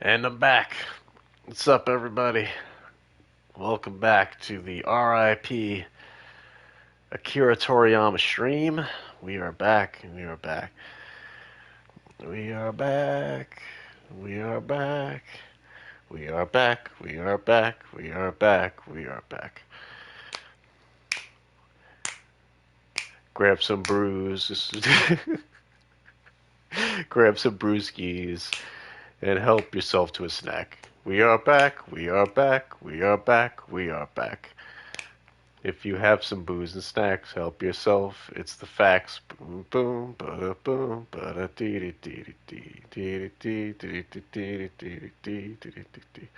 And I'm back. What's up, everybody? Welcome back to the RIP Akira Toriyama stream. We are back. We are back. We are back. We are back. We are back. We are back. We are back. We are back. Grab some brews. Grab some brewskis and help yourself to a snack. We are back, we are back, we are back, we are back. If you have some booze and snacks, help yourself. It's the facts. Boom, boom, ba boom, ba dee dee dee dee dee dee dee dee dee dee dee dee.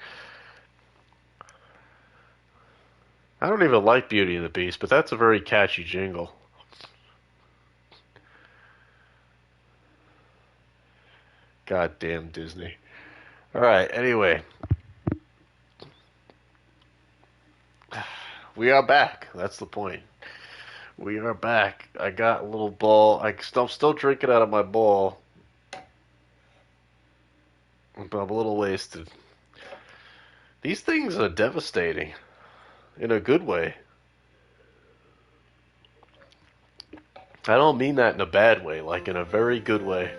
I don't even like Beauty and the Beast, but that's a very catchy jingle. Goddamn Disney. Alright, anyway. We are back. That's the point. We are back. I got a little ball. I'm still drinking out of my ball. But I'm a little wasted. These things are devastating. In a good way. I don't mean that in a bad way. Like in a very good way.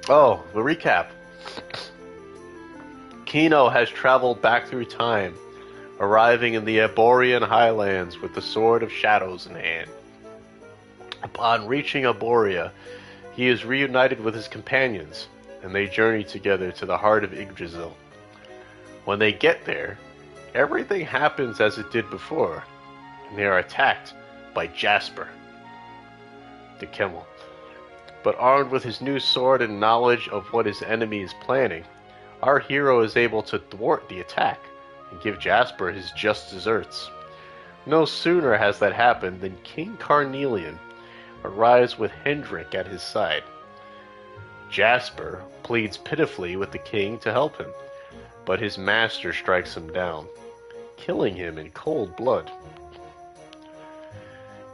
Oh, the recap. Kino has traveled back through time, arriving in the Arborean highlands with the Sword of Shadows in hand. Upon reaching Arborea, he is reunited with his companions, and they journey together to the heart of Yggdrasil. When they get there, everything happens as it did before, and they are attacked by Jasper, the Camel. But armed with his new sword and knowledge of what his enemy is planning, our hero is able to thwart the attack and give Jasper his just desserts. No sooner has that happened than King Carnelian arrives with Hendrik at his side. Jasper pleads pitifully with the king to help him, but his master strikes him down, killing him in cold blood.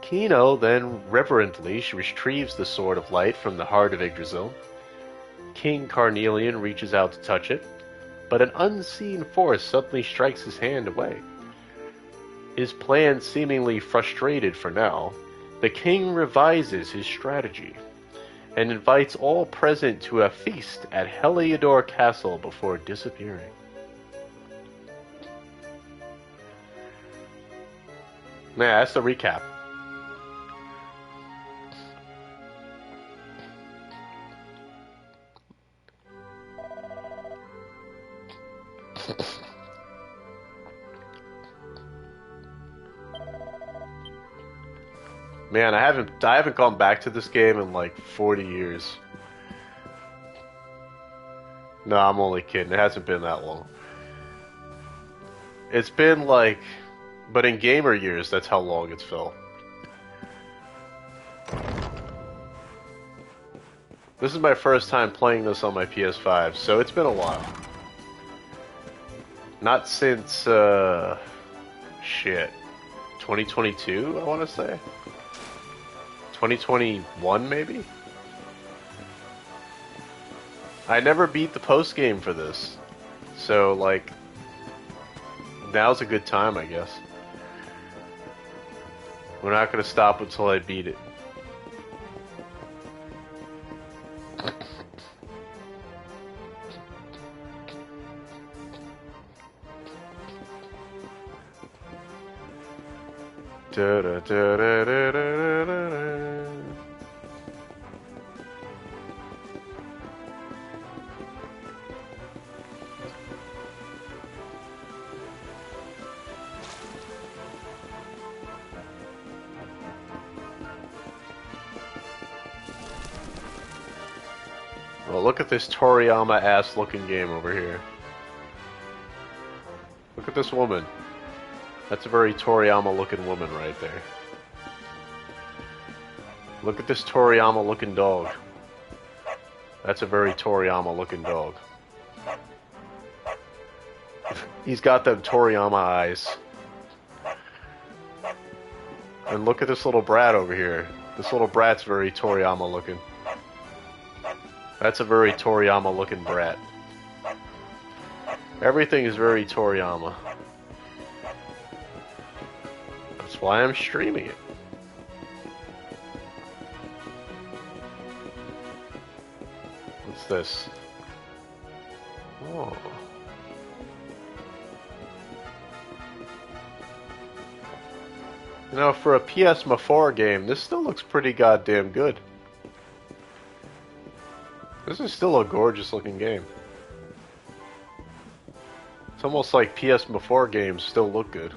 Kino then reverently retrieves the Sword of Light from the heart of Yggdrasil. King Carnelian reaches out to touch it, but an unseen force suddenly strikes his hand away. His plan seemingly frustrated for now, the king revises his strategy and invites all present to a feast at Heliodor Castle before disappearing. Yeah, that's the recap. Man, I haven't gone back to this game in like 40 years. No, I'm only kidding. It hasn't been that long. It's been like, but in gamer years, that's how long it's felt. This is my first time playing this on my PS5, so it's been a while. Not since, shit, 2022, I want to say? 2021, maybe? I never beat the post-game for this, so, like, now's a good time, I guess. We're not gonna stop until I beat it. Da, da, da, da, da, da, da. Well, look at this Toriyama ass looking game over here. Look at this woman. That's a very Toriyama looking woman right there. Look at this Toriyama looking dog. That's a very Toriyama looking dog. He's got them Toriyama eyes. And look at this little brat over here. This little brat's very Toriyama looking. That's a very Toriyama looking brat. Everything is very Toriyama. That's why I'm streaming it. What's this? Oh. You know, for a PS4 game, this still looks pretty goddamn good. This is still a gorgeous looking game. It's almost like PS4 games still look good.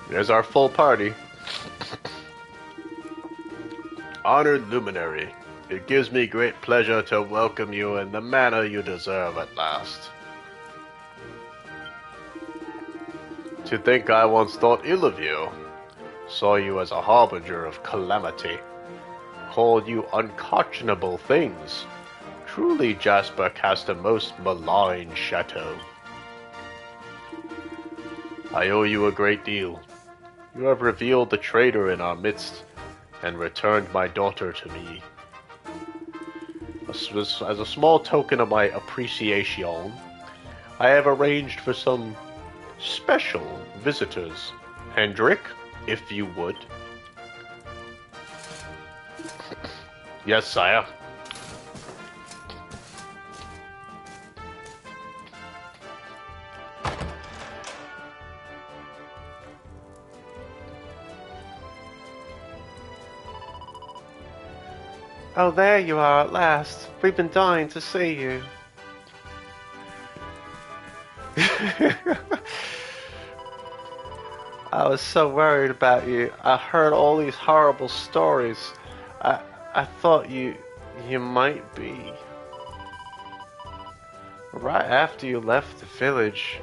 There's our full party. Honored Luminary, it gives me great pleasure to welcome you in the manner you deserve at last. To think I once thought ill of you, saw you as a harbinger of calamity, called you unconscionable things. Truly, Jasper cast a most malign shadow. I owe you a great deal. You have revealed the traitor in our midst, and returned my daughter to me. As a small token of my appreciation, I have arranged for some special visitors. Hendrik, if you would. Yes, sire. Oh, there you are at last. We've been dying to see you. I was so worried about you. I heard all these horrible stories. I thought you might be. Right after you left the village,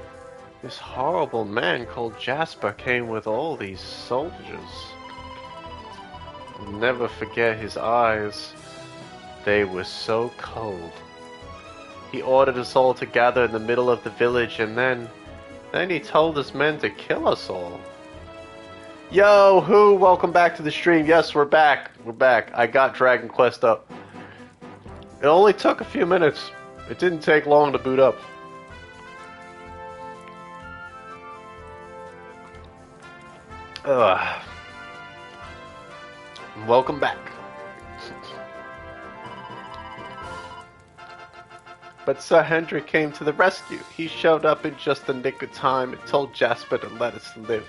this horrible man called Jasper came with all these soldiers. I'll never forget his eyes. They were so cold. He ordered us all to gather in the middle of the village, and then he told his men to kill us all. Yo, who? Welcome back to the stream. Yes, we're back. We're back. I got Dragon Quest up. It only took a few minutes. It didn't take long to boot up. Welcome back. But Sir Hendrik came to the rescue. He showed up in just the nick of time and told Jasper to let us live.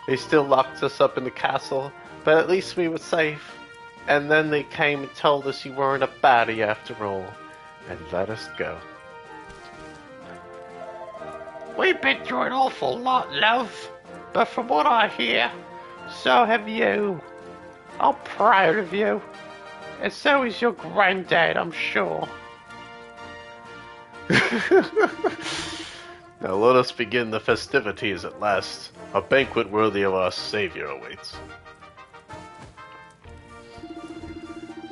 They still locked us up in the castle, but at least we were safe. And then they came and told us you weren't a baddie after all, and let us go. We've been through an awful lot, love. But from what I hear, so have you. I'm proud of you. And so is your granddad, I'm sure. Now let us begin the festivities at last. A banquet worthy of our Savior awaits.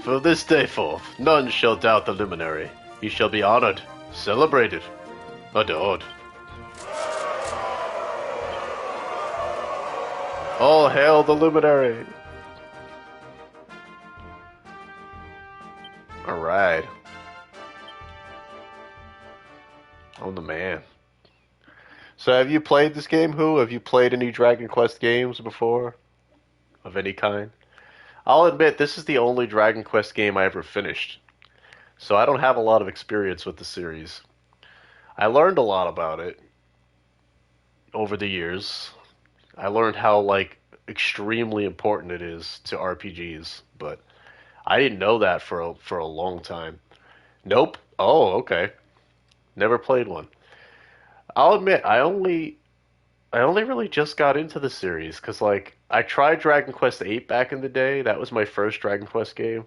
For this day forth, none shall doubt the luminary. He shall be honored, celebrated, adored. All hail the luminary! Alright. I'm the man. So have you played this game, Who? Have you played any Dragon Quest games before? Of any kind? I'll admit, this is the only Dragon Quest game I ever finished. So I don't have a lot of experience with the series. I learned a lot about it over the years. I learned how, like, extremely important it is to RPGs, but I didn't know that for a long time. Nope. Oh, okay. Never played one. I'll admit, I only I only really just got into the series because, like, I tried Dragon Quest VIII back in the day. That was my first Dragon Quest game.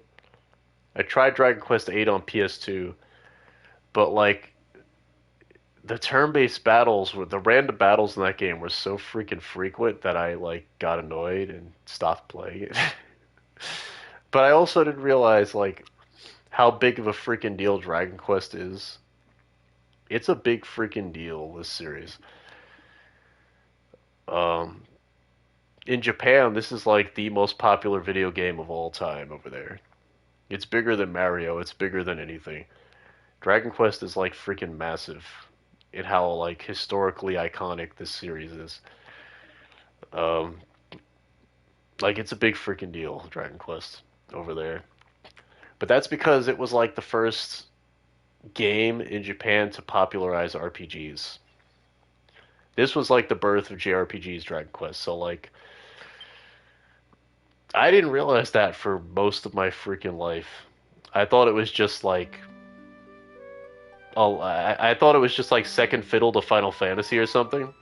I tried Dragon Quest VIII on PS2, but like the turn-based battles, the random battles in that game were so freaking frequent that I like got annoyed and stopped playing it. But I also didn't realize like how big of a freaking deal Dragon Quest is. It's a big freaking deal, this series. Um, in Japan, this is like the most popular video game of all time over there. It's bigger than Mario, it's bigger than anything. Dragon Quest is like freaking massive in how like historically iconic this series is. Um, like it's a big freaking deal, Dragon Quest over there. But that's because it was like the first game in Japan to popularize RPGs. This was like the birth of JRPGs, Dragon Quest. So like I didn't realize that for most of my freaking life. I thought it was just like I thought it was just like second fiddle to Final Fantasy or something.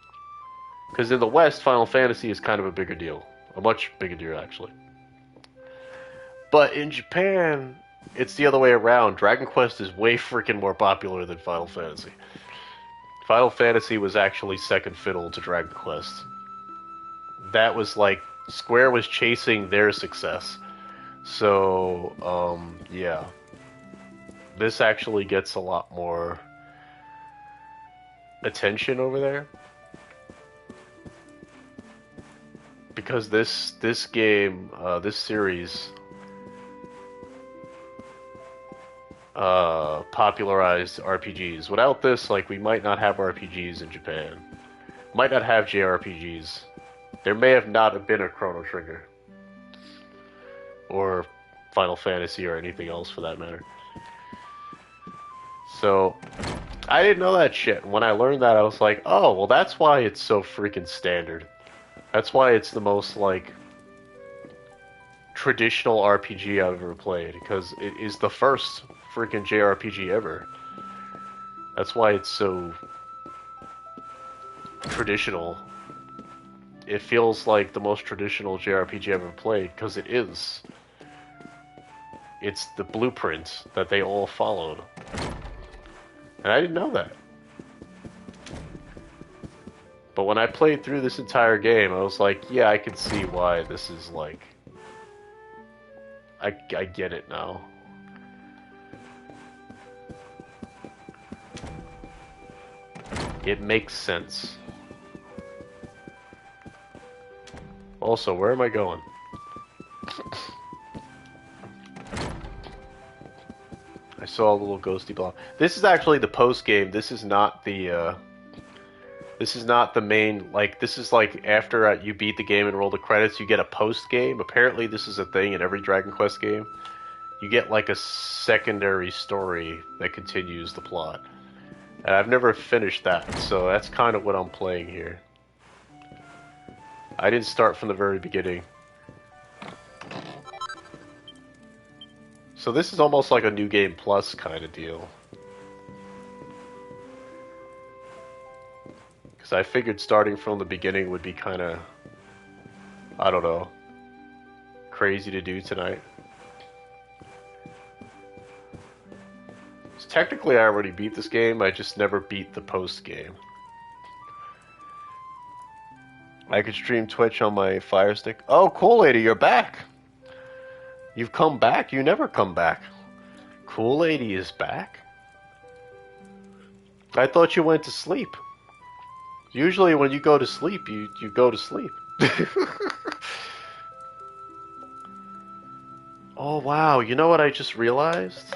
Because in the West, Final Fantasy is kind of a bigger deal, a much bigger deal actually. But in Japan, it's the other way around. Dragon Quest is way freaking more popular than Final Fantasy. Final Fantasy was actually second fiddle to Dragon Quest. That was like Square was chasing their success. So, yeah. This actually gets a lot more attention over there. Because this game, this series popularized RPGs. Without this, like, we might not have RPGs in Japan. Might not have JRPGs. There may have not have been a Chrono Trigger. Or Final Fantasy or anything else for that matter. So, I didn't know that shit. When I learned that, I was like, oh, well that's why it's so freaking standard. That's why it's the most, like, traditional RPG I've ever played. Because it is the first freaking JRPG ever. That's why it's so traditional. It feels like the most traditional JRPG I've ever played, because it is. It's the blueprint that they all followed. And I didn't know that. But when I played through this entire game, I was like, yeah, I can see why this is like... I get it now. It makes sense. Also, where am I going? I saw a little ghosty blob. This is actually the post game. This is not the main, like, this is like after you beat the game and roll the credits, you get a post game. Apparently this is a thing in every Dragon Quest game. You get like a secondary story that continues the plot. And I've never finished that, so that's kind of what I'm playing here. I didn't start from the very beginning. So this is almost like a New Game Plus kind of deal. Because I figured starting from the beginning would be kind of, I don't know, crazy to do tonight. So technically I already beat this game, I just never beat the post game. I could stream Twitch on my Fire Stick. Oh, cool lady, you're back! You've come back? You never come back. Cool lady is back? I thought you went to sleep. Usually when you go to sleep, you go to sleep. Oh wow, you know what I just realized?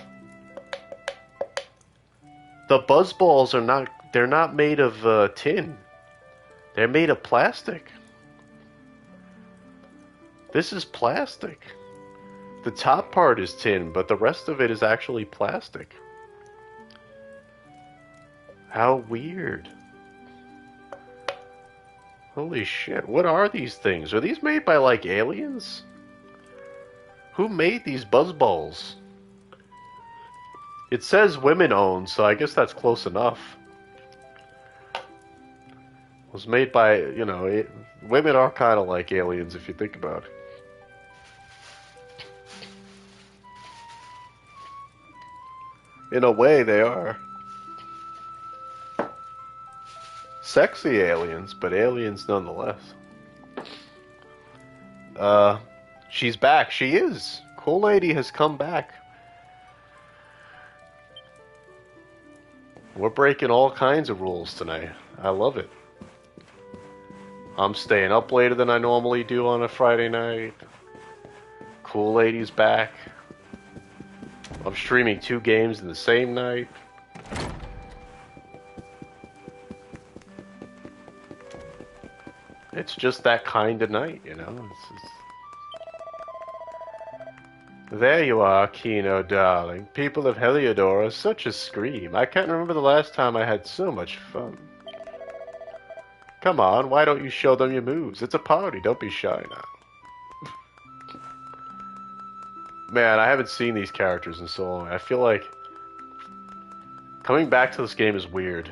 The buzz balls are not, they're not made of tin. They're made of plastic. This is plastic. The top part is tin, but the rest of it is actually plastic. How weird. Holy shit, what are these things? Are these made by, like, aliens? Who made these buzz balls? It says women owned, so I guess that's close enough. was made by, women are kind of like aliens if you think about it. In a way, they are. Sexy aliens, but aliens nonetheless. She's back. She is. Cool Lady has come back. We're breaking all kinds of rules tonight. I love it. I'm staying up later than I normally do on a Friday night. Cool Lady's back. I'm streaming 2 games in the same night. It's just that kind of night, you know? There you are, Kino, darling. People of Heliodor are such a scream. I can't remember the last time I had so much fun. Come on, why don't you show them your moves? It's a party, don't be shy now. Man, I haven't seen these characters in so long. I feel like coming back to this game is weird.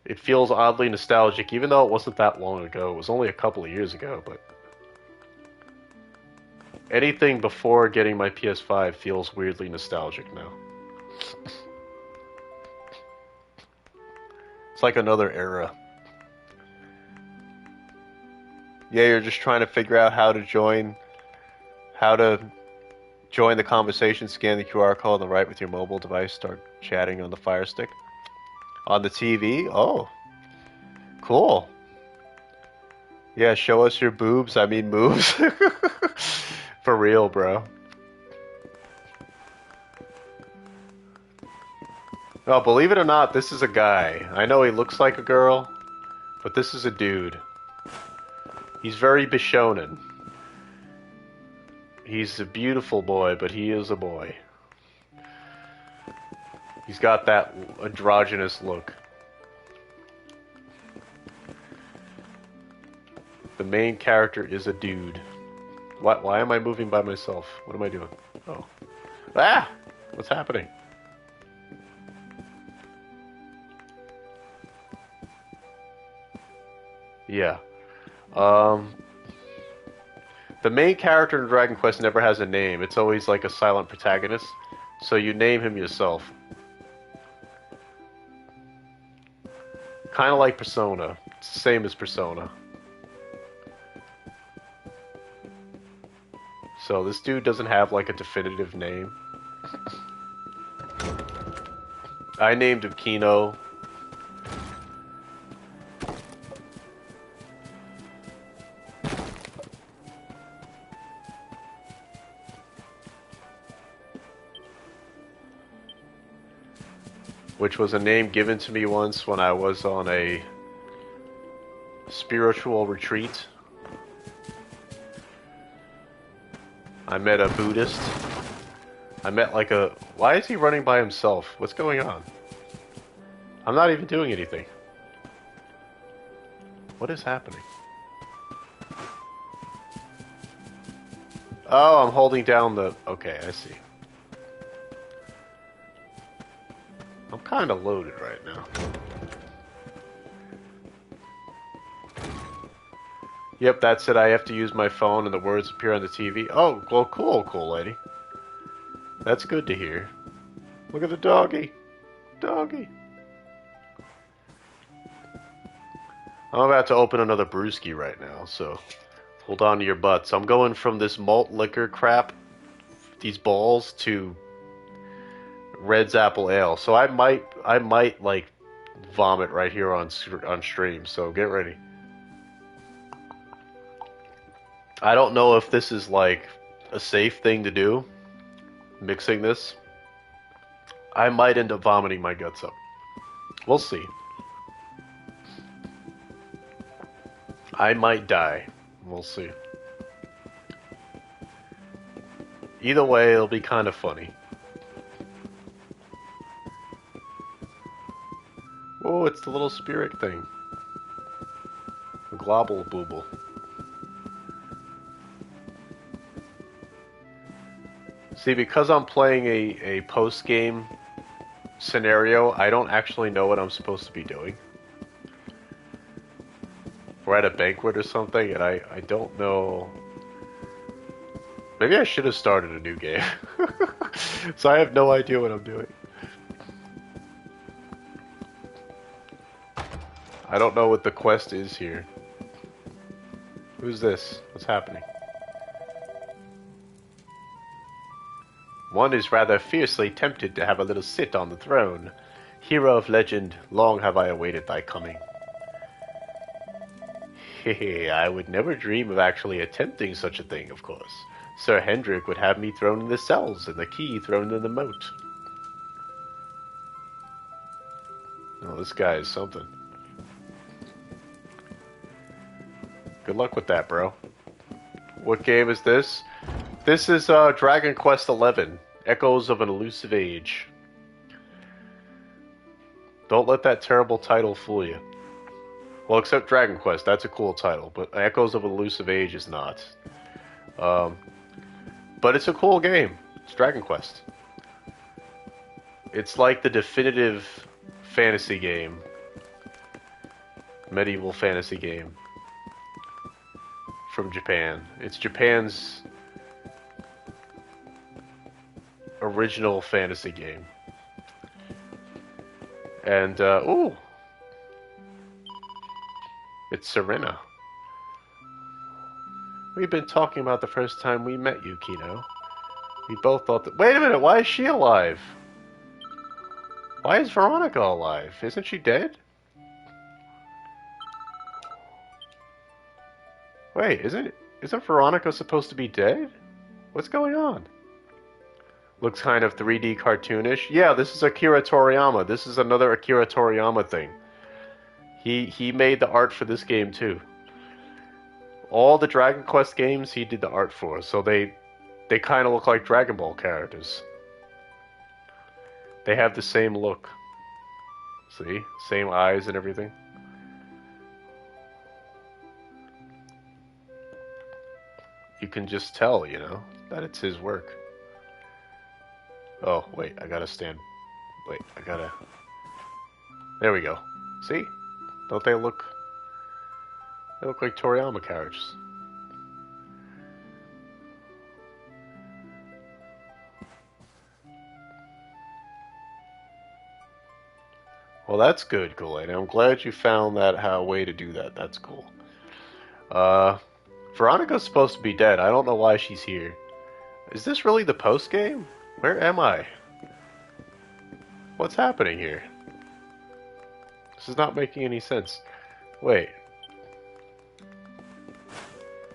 It feels oddly nostalgic, even though it wasn't that long ago. It was only a couple of years ago, but anything before getting my PS5 feels weirdly nostalgic now. It's like another era. Yeah, you're just trying to figure out how to join the conversation, scan the QR code on the right with your mobile device, start chatting on the Fire Stick. On the TV? Oh. Cool. Yeah, show us your boobs, I mean moves. For real, bro. Oh, believe it or not, this is a guy. I know he looks like a girl, but this is a dude. He's very Bishonen. He's a beautiful boy, but he is a boy. He's got that androgynous look. The main character is a dude. Why am I moving by myself? What am I doing? Oh. Ah! What's happening? Yeah. The main character in Dragon Quest never has a name. It's always like a silent protagonist. So you name him yourself. Kind of like Persona. It's the same as Persona. So this dude doesn't have like a definitive name. I named him Kino. Which was a name given to me once when I was on a spiritual retreat. I met a Buddhist. I met like a... Why is he running by himself? What's going on? I'm not even doing anything. What is happening? Oh, I'm holding down the... Okay, I see. I'm kind of loaded right now. Yep, that's it. I have to use my phone and the words appear on the TV. Oh, well, cool lady. That's good to hear. Look at the doggy. Doggy. I'm about to open another brewski right now, so hold on to your butts. I'm going from this malt liquor crap, these balls, to Red's Apple Ale. So I might like vomit right here on stream. So get ready. I don't know if this is like a safe thing to do, mixing this. I might end up vomiting my guts up. We'll see. I might die. We'll see. Either way, it'll be kind of funny. Oh, it's the little spirit thing. The globble booble. See, because I'm playing a post-game scenario, I don't actually know what I'm supposed to be doing. We're at a banquet or something, and I don't know. Maybe I should have started a new game. So I have no idea what I'm doing. I don't know what the quest is here. Who's this? What's happening? One is rather fiercely tempted to have a little sit on the throne. Hero of legend, long have I awaited thy coming. Hehe, I would never dream of actually attempting such a thing, of course. Sir Hendrik would have me thrown in the cells and the key thrown in the moat. Oh, this guy is something. Good luck with that, bro. What game is this? This is Dragon Quest XI, Echoes of an Elusive Age. Don't let that terrible title fool you. Well, except Dragon Quest, that's a cool title, but Echoes of an Elusive Age is not. But it's a cool game. It's Dragon Quest. It's like the definitive fantasy game. Medieval fantasy game. From Japan. It's Japan's original fantasy game. And, ooh! It's Serena. We've been talking about the first time we met you, Kino. We both thought that— wait a minute, why is she alive? Why is Veronica alive? Isn't she dead? Wait, isn't Veronica supposed to be dead? What's going on? Looks kind of 3D cartoonish. Yeah, this is Akira Toriyama. This is another Akira Toriyama thing. He made the art for this game too. All the Dragon Quest games he did the art for, so they kind of look like Dragon Ball characters. They have the same look. See? Same eyes and everything. You can just tell, you know, that it's his work. Oh, wait, I gotta stand. Wait, I gotta... There we go. See? Don't they look... They look like Toriyama characters. Well, that's good, Goulet. I'm glad you found that way to do that. That's cool. Veronica's supposed to be dead. I don't know why she's here. Is this really the post game? Where am I? What's happening here? This is not making any sense. Wait.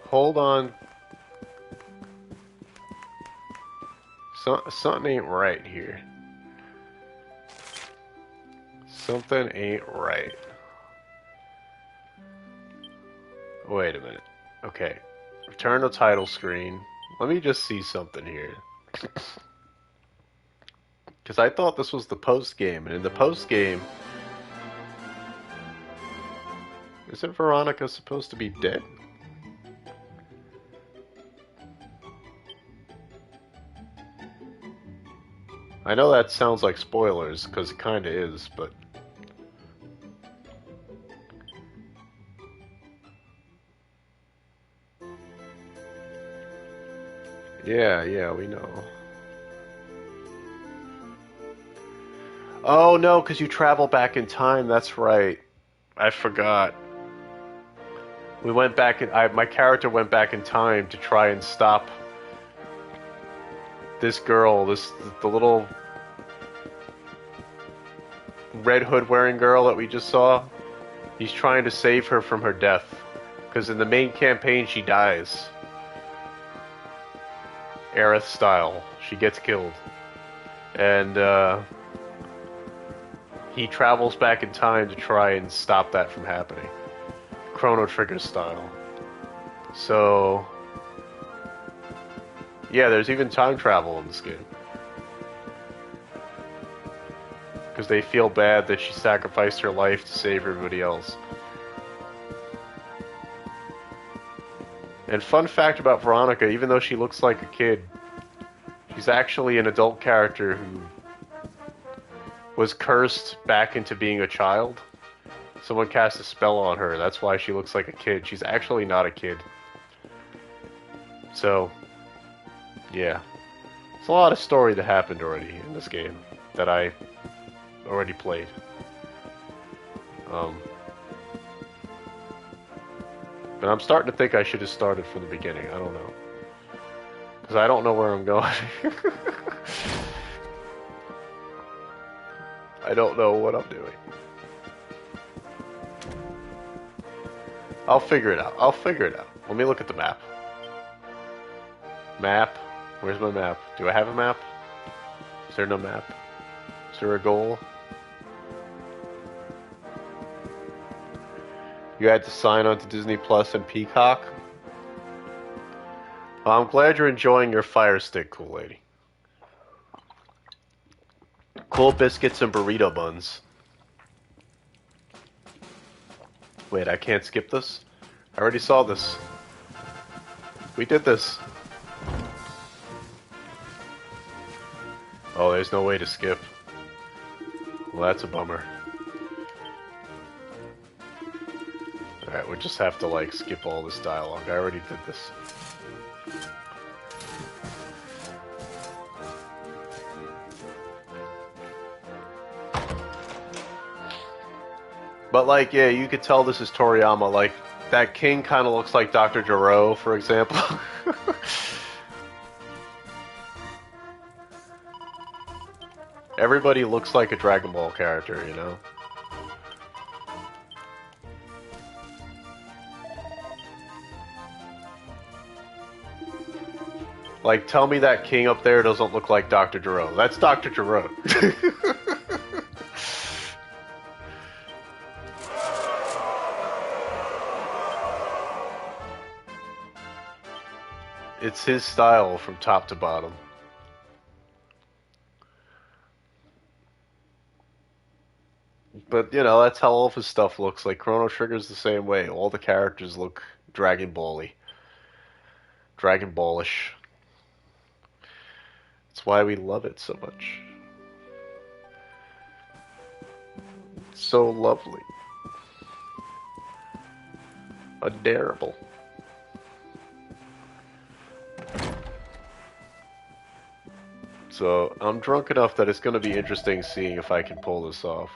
Hold on. Something ain't right here. Something ain't right. Wait a minute. Okay. Return to title screen. Let me just see something here. Because I thought this was the post game, and in the post game, isn't Veronica supposed to be dead? I know that sounds like spoilers, because it kind of is, but... Yeah, we know. Oh, no, because you travel back in time, that's right. I forgot. We went back in... my character went back in time to try and stop this girl, the little red hood wearing girl that we just saw. He's trying to save her from her death. Because in the main campaign, she dies. Aerith style. She gets killed. And, he travels back in time to try and stop that from happening. Chrono Trigger style. So... yeah, there's even time travel in this game. Because they feel bad that she sacrificed her life to save everybody else. And fun fact about Veronica, even though she looks like a kid, she's actually an adult character who was cursed back into being a child. Someone cast a spell on her. That's why she looks like a kid. She's actually not a kid. So, yeah. There's a lot of story that happened already in this game that I already played. But I'm starting to think I should have started from the beginning. I don't know. Because I don't know where I'm going. I don't know what I'm doing. I'll figure it out. I'll figure it out. Let me look at the map. Map? Where's my map? Do I have a map? Is there no map? Is there a goal? You had to sign on to Disney Plus and Peacock? Well, I'm glad you're enjoying your Fire Stick, cool lady. Cool biscuits and burrito buns. Wait, I can't skip this? I already saw this. We did this. Oh, there's no way to skip. Well, that's a bummer. Alright, we just have to, like, skip all this dialogue. I already did this. But, like, yeah, you could tell this is Toriyama. Like, that king kind of looks like Dr. Gero, for example. Everybody looks like a Dragon Ball character, you know? Like, tell me that king up there doesn't look like Dr. Gero. That's Dr. Gero. It's his style from top to bottom. But, you know, that's how all of his stuff looks. Like, Chrono Trigger's the same way. All the characters look Dragon Ball-y. Dragon Ballish. That's why we love it so much. It's so lovely. Adorable. So, I'm drunk enough that it's going to be interesting seeing if I can pull this off.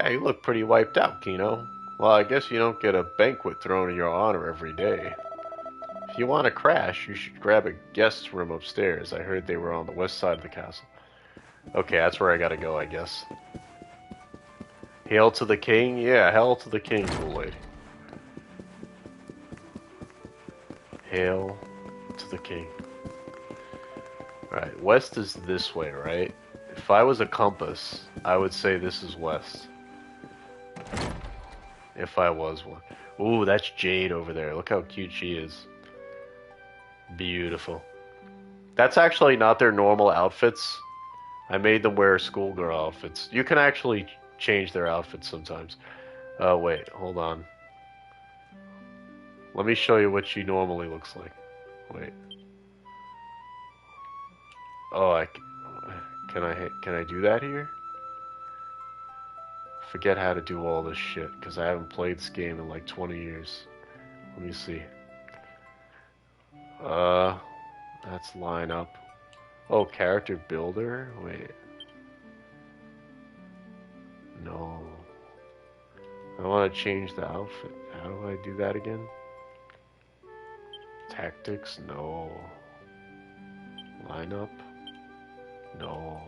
Hey, you look pretty wiped out, Kino. Well, I guess you don't get a banquet thrown in your honor every day. If you want to crash, you should grab a guest room upstairs. I heard they were on the west side of the castle. Okay, that's where I gotta go, I guess. Hail to the king? Yeah, hail to the king, cool lady. Hail to the king. Alright, west is this way, right? If I was a compass, I would say this is west. If I was one. Ooh, that's Jade over there. Look how cute she is. Beautiful. That's actually not their normal outfits. I made them wear schoolgirl outfits. You can actually change their outfits sometimes. Oh, wait. Hold on. Let me show you what she normally looks like. Wait. Oh, can I do that here? Forget how to do all this shit, because I haven't played this game in like 20 years. Let me see. That's line up. Oh, character builder? Wait. No. I want to change the outfit. How do I do that again? Tactics? No. Line up? No.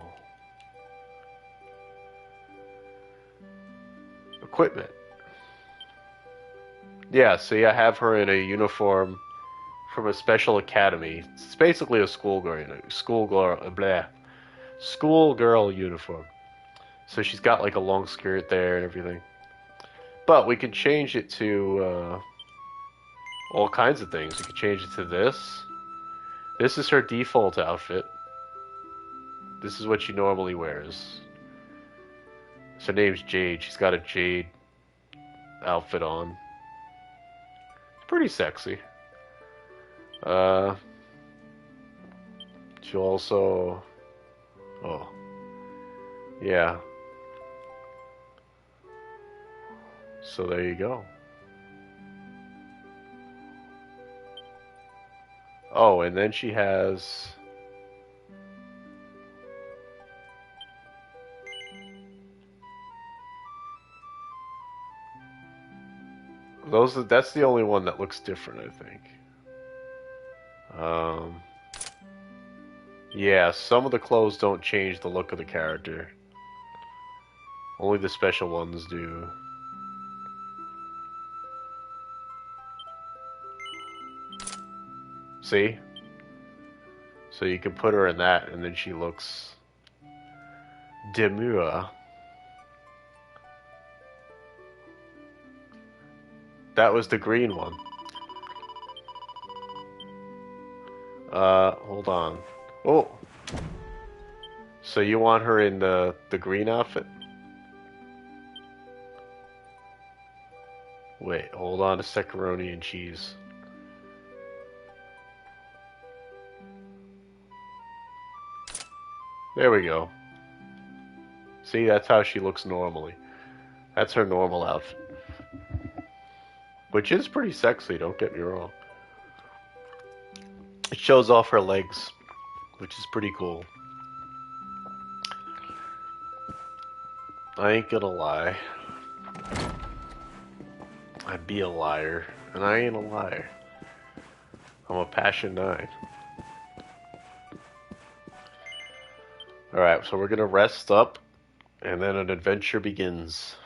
Equipment. Yeah, see, I have her in a uniform from a special academy. It's basically a schoolgirl uniform. So she's got like a long skirt there and everything. But we can change it to all kinds of things. We can change it to this. This is her default outfit. This is what she normally wears. Her name's Jade. She's got a Jade outfit on. It's pretty sexy. She'll also... Oh. Yeah. So there you go. Oh, and then she has... That's the only one that looks different, I think. Yeah, some of the clothes don't change the look of the character. Only the special ones do. See? So you can put her in that, and then she looks demure. That was the green one. Hold on. Oh! So you want her in the green outfit? Wait, hold on a secaroni and cheese. There we go. See, that's how she looks normally. That's her normal outfit. Which is pretty sexy, don't get me wrong. It shows off her legs, which is pretty cool. I ain't gonna lie. I'd be a liar, and I ain't a liar. I'm a Passion 9. Alright, so we're gonna rest up, and then an adventure begins.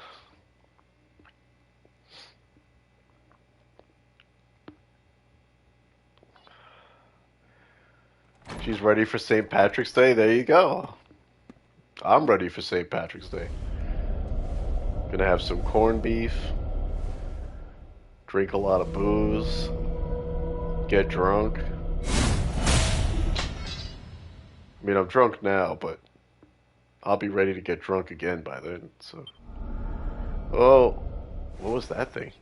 She's ready for St. Patrick's Day? There you go. I'm ready for St. Patrick's Day. Gonna have some corned beef, drink a lot of booze, get drunk. I mean, I'm drunk now, but I'll be ready to get drunk again by then, so... Oh, what was that thing?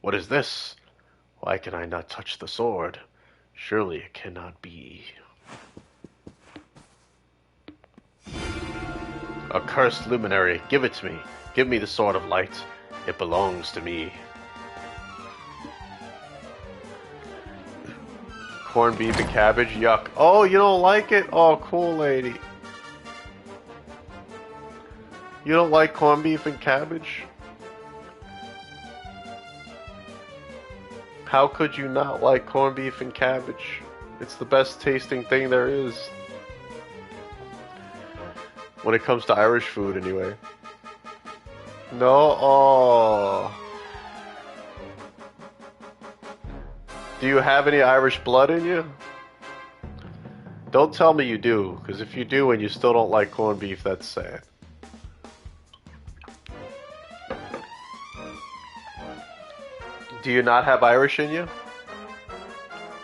What is this? Why can I not touch the sword? Surely it cannot be. Accursed luminary, give it to me. Give me the sword of light. It belongs to me. Corned beef and cabbage, yuck. Oh, you don't like it? Oh, cool lady. You don't like corned beef and cabbage? How could you not like corned beef and cabbage? It's the best tasting thing there is. When it comes to Irish food, anyway. No? Oh. Do you have any Irish blood in you? Don't tell me you do, because if you do and you still don't like corned beef, that's sad. Do you not have Irish in you?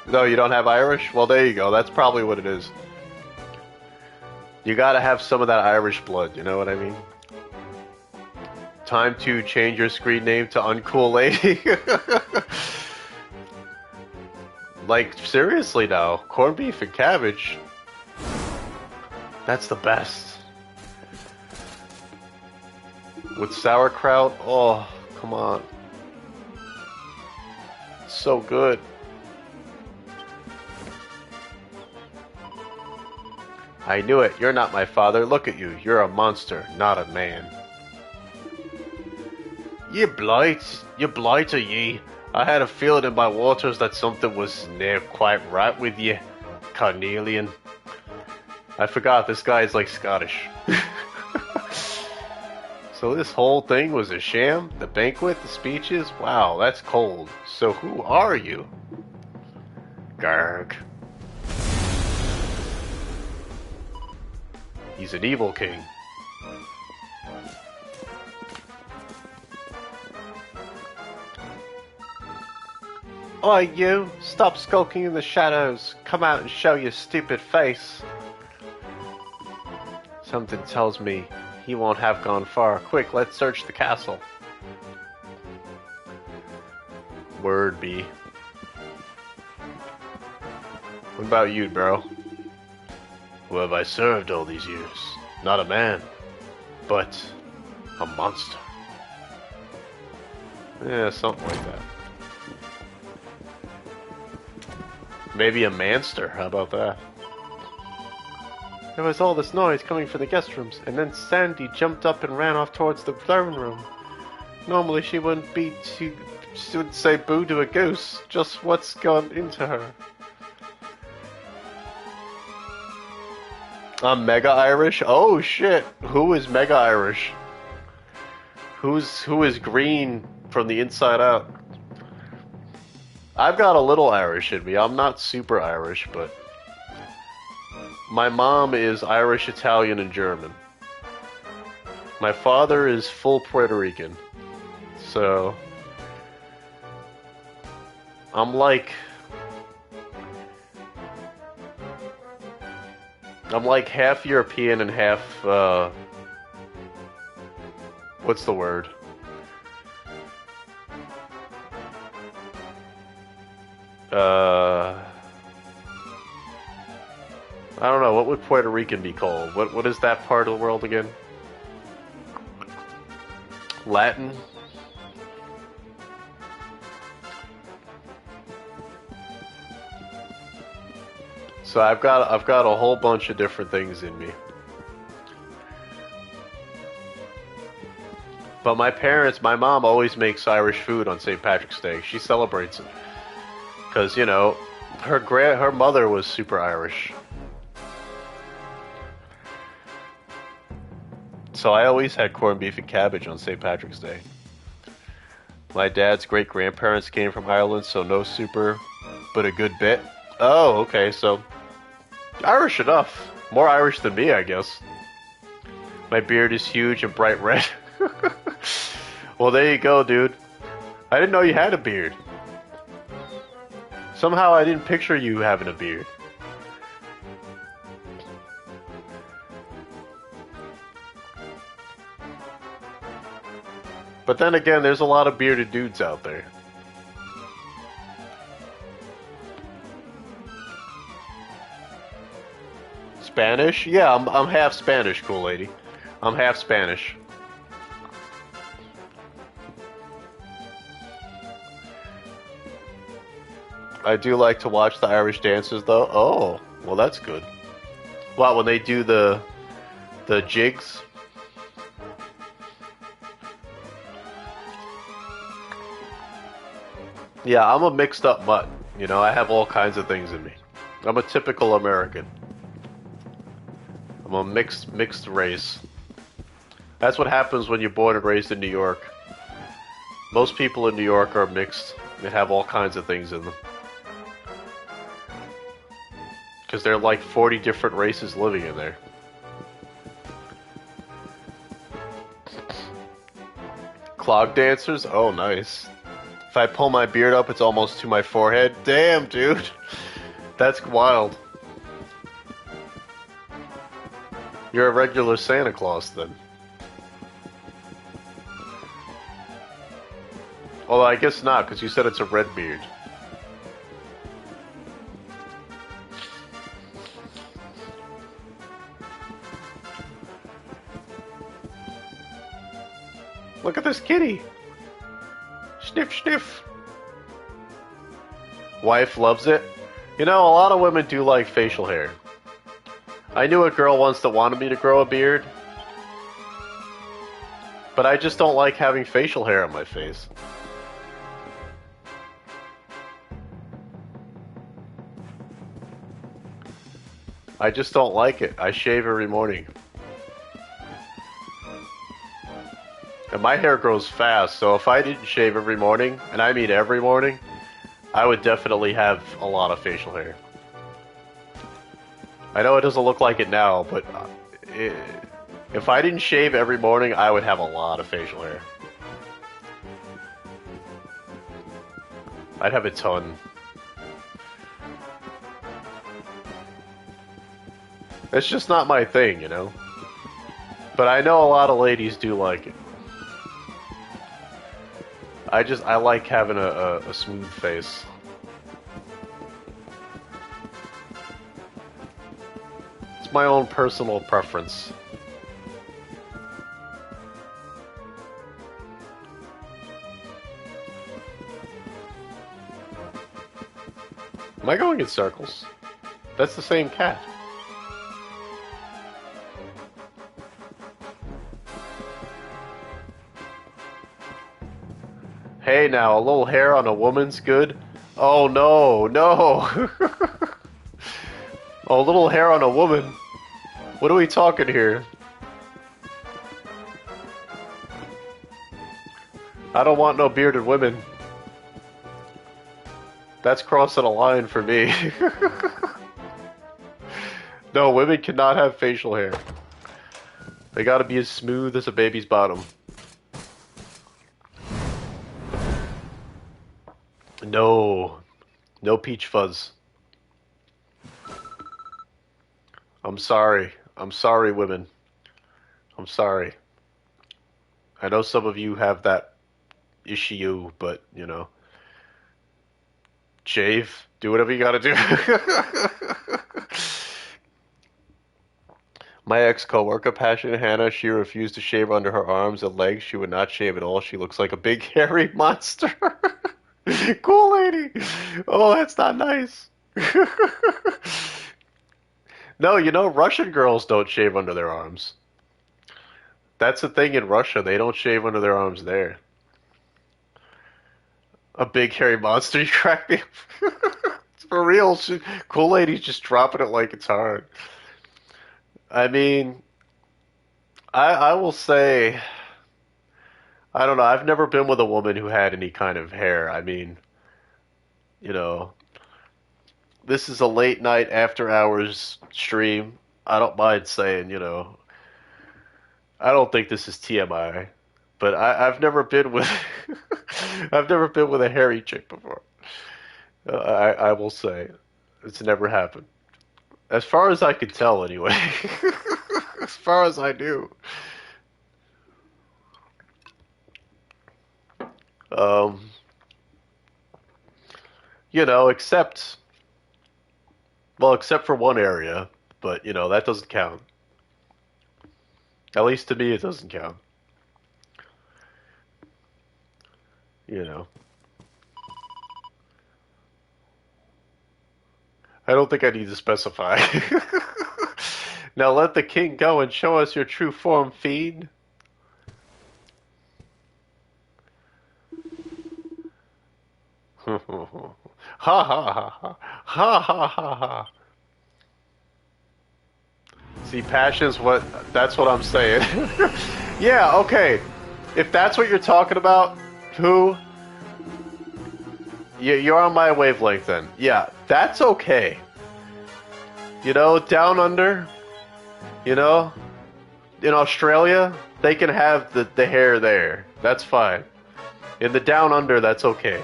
No, you don't have Irish? Well, there you go. That's probably what it is. You gotta have some of that Irish blood, you know what I mean? Time to change your screen name to Uncool Lady. Like, seriously now, corned beef and cabbage. That's the best. With sauerkraut, oh, come on. So good. I knew it. You're not my father. Look at you. You're a monster, not a man. You blighter ye. I had a feeling in my waters that something was near quite right with you, Carnelian. I forgot this guy is like Scottish. So this whole thing was a sham? The banquet, the speeches? Wow, that's cold. So who are you? Garg. He's an evil king. Oi, you! Stop skulking in the shadows. Come out and show your stupid face. Something tells me he won't have gone far. Quick, let's search the castle. Word be. What about you, bro? Who have I served all these years? Not a man, but a monster. Yeah, something like that. Maybe a manster, how about that? There was all this noise coming from the guest rooms, and then Sandy jumped up and ran off towards the throne room. Normally she wouldn't she would say boo to a goose, just what's gone into her. I'm Mega Irish? Oh shit, who is Mega Irish? Who is green from the inside out? I've got a little Irish in me. I'm not super Irish, but my mom is Irish, Italian, and German. My father is full Puerto Rican. So I'm like half European and half what's the word? I don't know, what would Puerto Rican be called? What is that part of the world again? Latin? So I've got a whole bunch of different things in me. But my mom always makes Irish food on St. Patrick's Day. She celebrates it. Because, you know, her mother was super Irish. So I always had corned beef and cabbage on St. Patrick's Day. My dad's great-grandparents came from Ireland, so no super, but a good bit. Oh, okay, so Irish enough. More Irish than me, I guess. My beard is huge and bright red. Well, there you go, dude. I didn't know you had a beard. Somehow I didn't picture you having a beard. But then again, there's a lot of bearded dudes out there. Spanish? Yeah, I'm half Spanish, cool lady. I'm half Spanish. I do like to watch the Irish dances, though. Oh, well, that's good. Wow, when they do the jigs. Yeah, I'm a mixed up mutt. You know, I have all kinds of things in me. I'm a typical American. I'm a mixed race. That's what happens when you're born and raised in New York. Most people in New York are mixed. They have all kinds of things in them. Because there are like 40 different races living in there. Clog dancers? Oh, nice. If I pull my beard up, it's almost to my forehead. Damn, dude. That's wild. You're a regular Santa Claus, then. Although I guess not, because you said it's a red beard. Look at this kitty. Sniff, sniff. Wife loves it. You know, a lot of women do like facial hair. I knew a girl once that wanted me to grow a beard. But I just don't like having facial hair on my face. I just don't like it. I shave every morning. And my hair grows fast, so if I didn't shave every morning, and I mean every morning, I would definitely have a lot of facial hair. I know it doesn't look like it now, but if I didn't shave every morning, I would have a lot of facial hair. I'd have a ton. It's just not my thing, you know? But I know a lot of ladies do like it. I like having a smooth face. my own personal preference. Am I going in circles? That's the same cat. Hey now, a little hair on a woman's good? Oh no, no! Oh, a little hair on a woman? What are we talking here? I don't want no bearded women. That's crossing a line for me. No, women cannot have facial hair. They gotta be as smooth as a baby's bottom. No. No peach fuzz. I'm sorry. I'm sorry, women. I'm sorry. I know some of you have that issue, but, you know. Shave. Do whatever you gotta do. My ex-coworker, Passion Hannah, she refused to shave under her arms and legs. She would not shave at all. She looks like a big hairy monster. Cool lady. Oh, that's not nice. No, you know, Russian girls don't shave under their arms. That's the thing in Russia. They don't shave under their arms there. A big hairy monster, you crack me up. It's for real. Cool lady's just dropping it like it's hard. I mean, I will say, I don't know, I've never been with a woman who had any kind of hair. I mean, you know, this is a late night after hours stream. I don't mind saying, you know, I don't think this is TMI, but I've never been with, I've never been with a hairy chick before. I will say, it's never happened. As far as I could tell, anyway. As far as I knew. You know, except for one area, but, you know, that doesn't count. At least to me, it doesn't count. You know. I don't think I need to specify. Now let the king go and show us your true form, fiend. Ha ha ha ha ha ha ha ha. See, passion's that's what I'm saying. Yeah, okay. If that's what you're talking about, you're on my wavelength then. Yeah, that's okay. You know, down under, you know, in Australia, they can have the hair there. That's fine. In the down under, that's okay.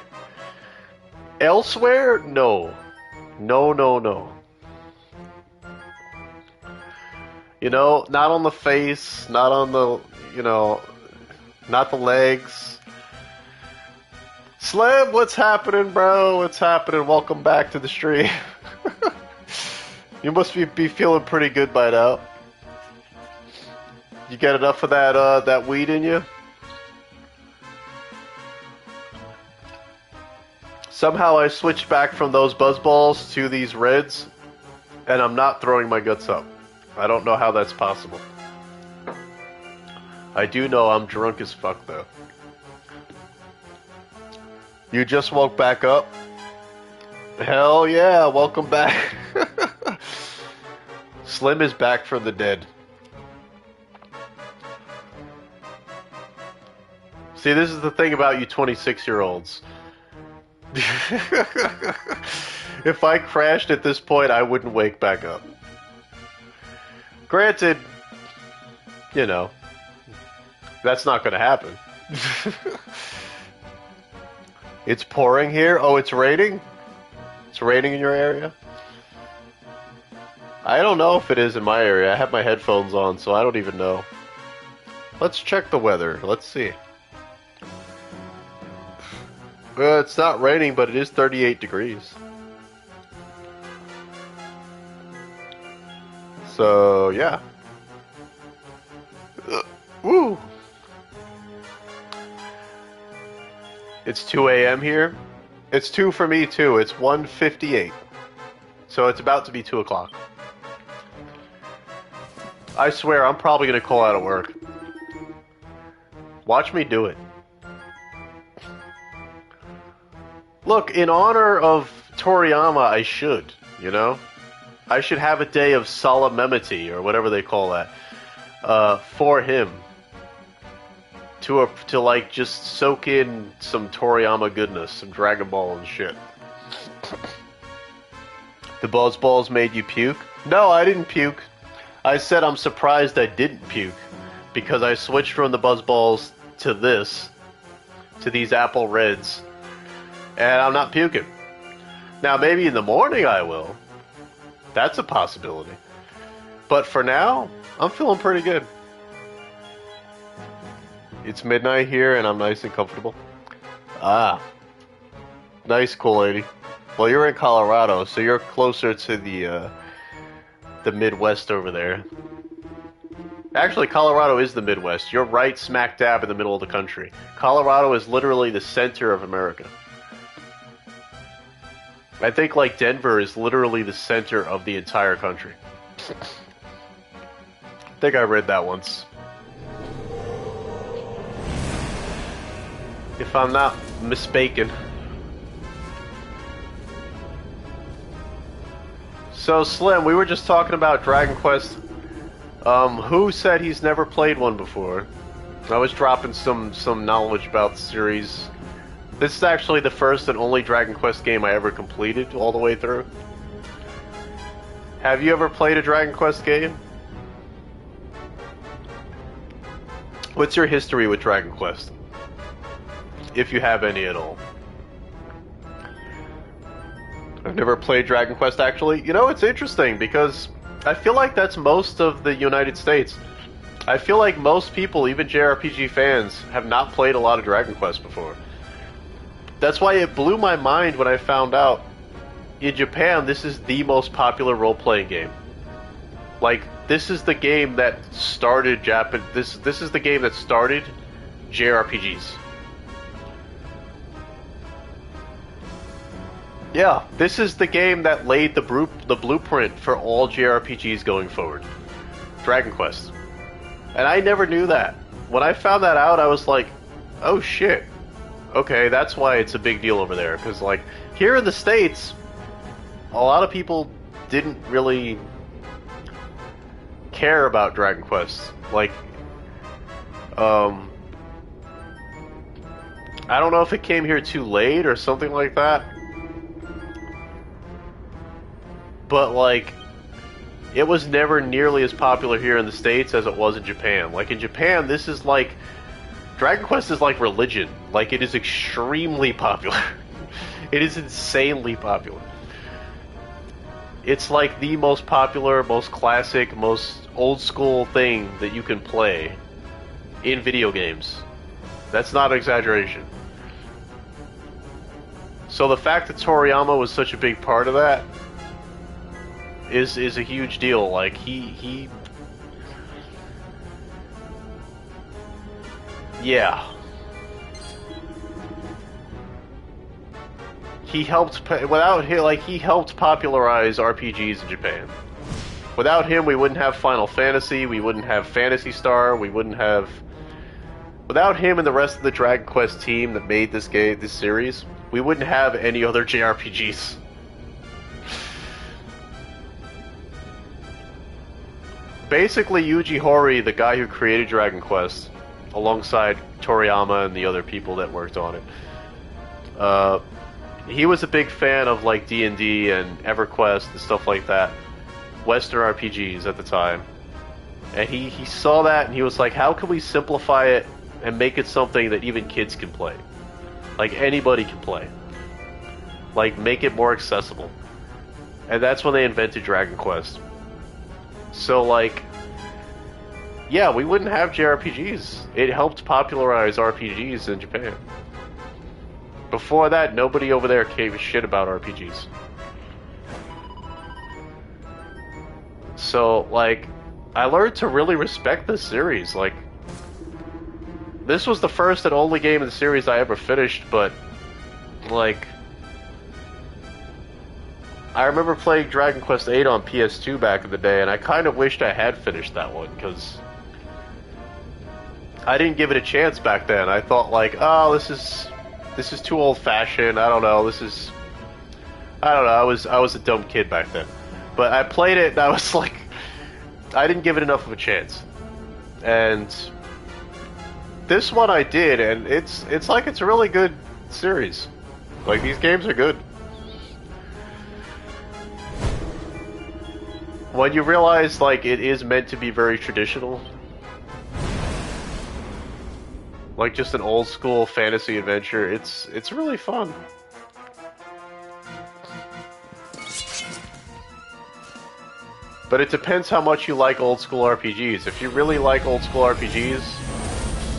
Elsewhere, no. No, no, no. You know, not on the face, not on the, you know, not the legs. Slim, what's happening, bro? What's happening? Welcome back to the stream. You must be feeling pretty good by now. You get enough of that weed in you? Somehow I switched back from those buzzballs to these reds, and I'm not throwing my guts up. I don't know how that's possible. I do know I'm drunk as fuck, though. You just woke back up? Hell yeah, welcome back. Slim is back from the dead. See, this is the thing about you 26-year-olds. If I crashed at this point, I wouldn't wake back up. Granted, you know, that's not going to happen. It's pouring here? Oh, it's raining? It's raining in your area? I don't know if it is in my area. I have my headphones on, so I don't even know. Let's check the weather. Let's see. It's not raining, but it is 38 degrees. So, yeah. Woo! It's 2 a.m. here. It's 2 for me, too. It's 1:58. So it's about to be 2 o'clock. I swear, I'm probably going to call out of work. Watch me do it. Look, in honor of Toriyama, I should, you know? I should have a day of solemnity, or whatever they call that, for him. To like, just soak in some Toriyama goodness, some Dragon Ball and shit. The Buzz Balls made you puke? No, I didn't puke. I said I'm surprised I didn't puke, because I switched from the Buzz Balls to these Apple Reds, and I'm not puking. Now, maybe in the morning I will. That's a possibility. But for now, I'm feeling pretty good. It's midnight here, and I'm nice and comfortable. Ah. Nice, cool lady. Well, you're in Colorado, so you're closer to the Midwest over there. Actually, Colorado is the Midwest. You're right smack dab in the middle of the country. Colorado is literally the center of America. I think, like, Denver is literally the center of the entire country. I think I read that once. If I'm not mistaken. So, Slim, we were just talking about Dragon Quest. Who said he's never played one before? I was dropping some knowledge about the series. This is actually the first and only Dragon Quest game I ever completed all the way through. Have you ever played a Dragon Quest game? What's your history with Dragon Quest? If you have any at all. I've never played Dragon Quest, actually. You know, it's interesting because I feel like that's most of the United States. I feel like most people, even JRPG fans, have not played a lot of Dragon Quest before. That's why it blew my mind when I found out in Japan this is the most popular role-playing game. Like, this is the game that started this is the game that started JRPGs. Yeah, this is the game that laid the blueprint for all JRPGs going forward. Dragon Quest. And I never knew that. When I found that out, I was like, oh shit. Okay, that's why it's a big deal over there. Because, like, here in the States, a lot of people didn't really care about Dragon Quest. Like, I don't know if it came here too late or something like that. But, like, it was never nearly as popular here in the States as it was in Japan. Like, in Japan, this is like... Dragon Quest is like religion. Like, it is extremely popular. It is insanely popular. It's like the most popular, most classic, most old-school thing that you can play in video games. That's not an exaggeration. So the fact that Toriyama was such a big part of that is a huge deal. Like, he yeah. He helped he helped popularize RPGs in Japan. Without him, we wouldn't have Final Fantasy, we wouldn't have Phantasy Star, we wouldn't have... Without him and the rest of the Dragon Quest team that made this series, we wouldn't have any other JRPGs. Basically, Yuji Horii, the guy who created Dragon Quest, alongside Toriyama and the other people that worked on it, he was a big fan of, like, D&D and EverQuest and stuff like that, Western RPGs at the time. And he saw that and he was like, how can we simplify it and make it something that even kids can play? Like, anybody can play. Like, make it more accessible. And that's when they invented Dragon Quest. So, like, yeah, we wouldn't have JRPGs. It helped popularize RPGs in Japan. Before that, nobody over there gave a shit about RPGs. So, like, I learned to really respect this series. Like, this was the first and only game in the series I ever finished, but, like, I remember playing Dragon Quest VIII on PS2 back in the day, and I kind of wished I had finished that one, because I didn't give it a chance back then. I thought, like, oh, this is too old-fashioned, I don't know, I was a dumb kid back then. But I played it, and I was like, I didn't give it enough of a chance. And this one I did, and it's a really good series. Like, these games are good. When you realize, like, it is meant to be very traditional, like just an old school fantasy adventure, it's really fun. But it depends how much you like old school RPGs. If you really like old school RPGs,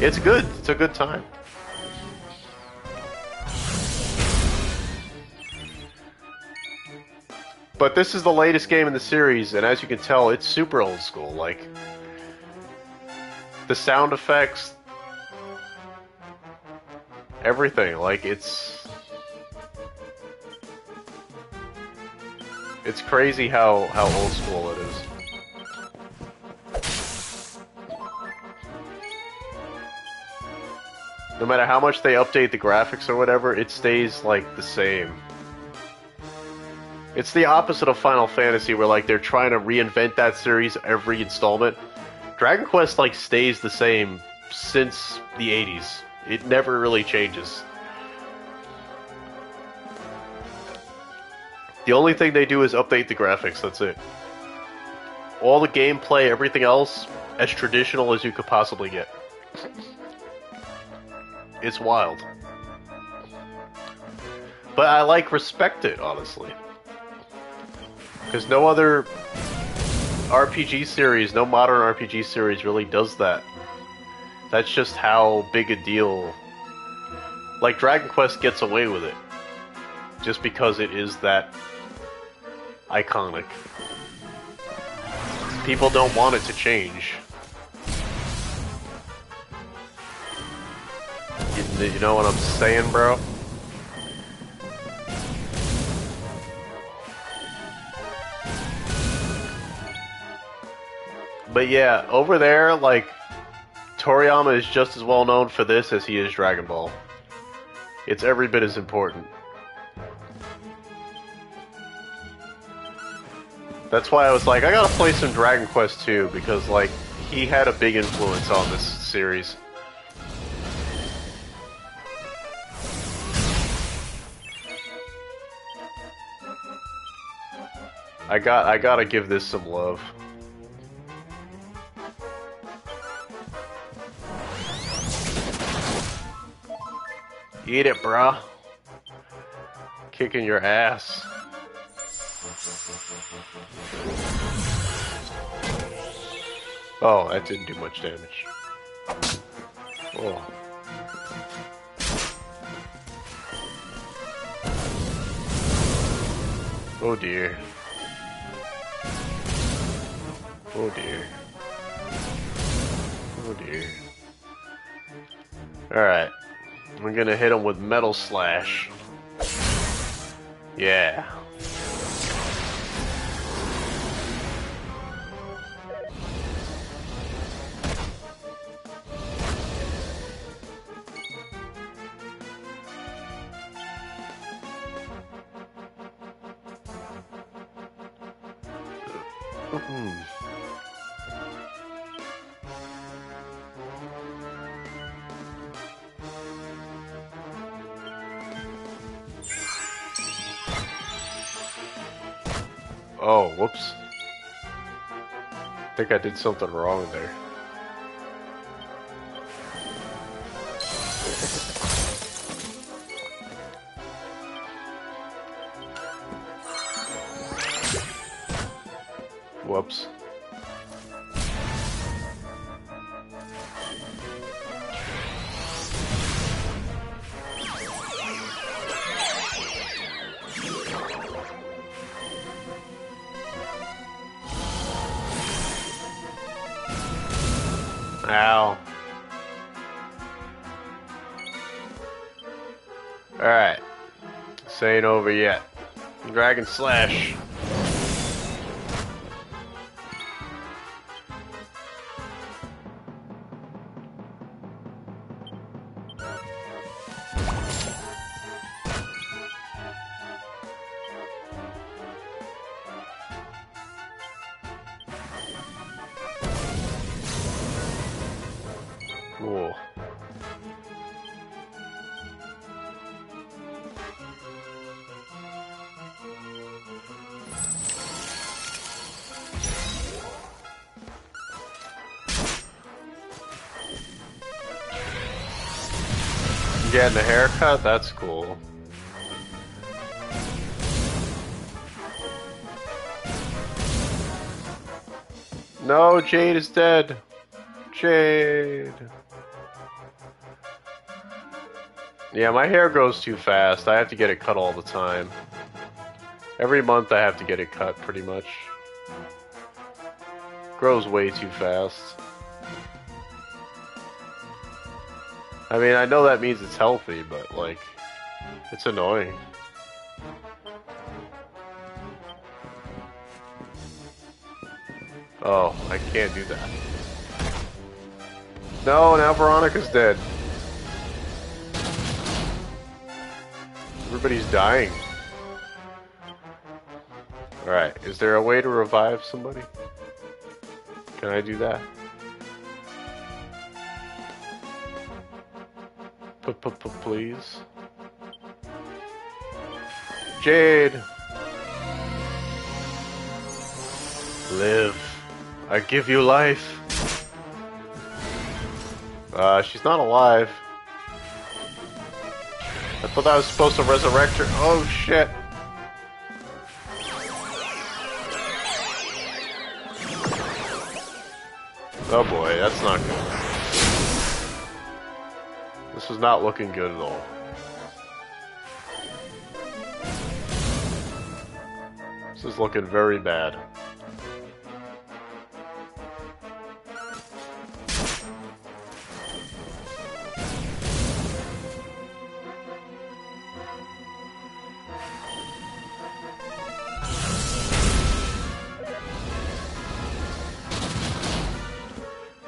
it's good. It's a good time. But this is the latest game in the series, and as you can tell, it's super old school. Like, the sound effects, everything. Like, it's crazy how old school it is. No matter how much they update the graphics or whatever, it stays, like, the same. It's the opposite of Final Fantasy, where, like, they're trying to reinvent that series every installment. Dragon Quest, like, stays the same since the 80s. It never really changes. The only thing they do is update the graphics, that's it. All the gameplay, everything else, as traditional as you could possibly get. It's wild. But I, like, respect it, honestly. Because no other RPG series, no modern RPG series really does that. That's just how big a deal... Like, Dragon Quest gets away with it. Just because it is that iconic. People don't want it to change. You know what I'm saying, bro? But yeah, over there, like, Toriyama is just as well known for this as he is Dragon Ball. It's every bit as important. That's why I was like, I gotta play some Dragon Quest 2, because, like, he had a big influence on this series. I gotta give this some love. Eat it, bruh. Kicking your ass. Oh, that didn't do much damage. Oh. Oh dear. Oh dear. Oh dear. Alright. We're gonna hit him with Metal Slash. Yeah. Oh, whoops. I think I did something wrong there. Whoops. Ow. Alright. This ain't over yet. Dragon Slash. Cool. Getting a haircut? That's cool. No, Jade is dead. Jade. Yeah, my hair grows too fast. I have to get it cut all the time. Every month I have to get it cut, pretty much. Grows way too fast. I mean, I know that means it's healthy, but, like, it's annoying. Oh, I can't do that. No, now Veronica's dead. Everybody's dying. Alright, is there a way to revive somebody? Can I do that? Please? Jade! Live. I give you life. She's not alive. I thought I was supposed to resurrect her. Oh, shit. Oh boy, that's not good. This is not looking good at all. This is looking very bad.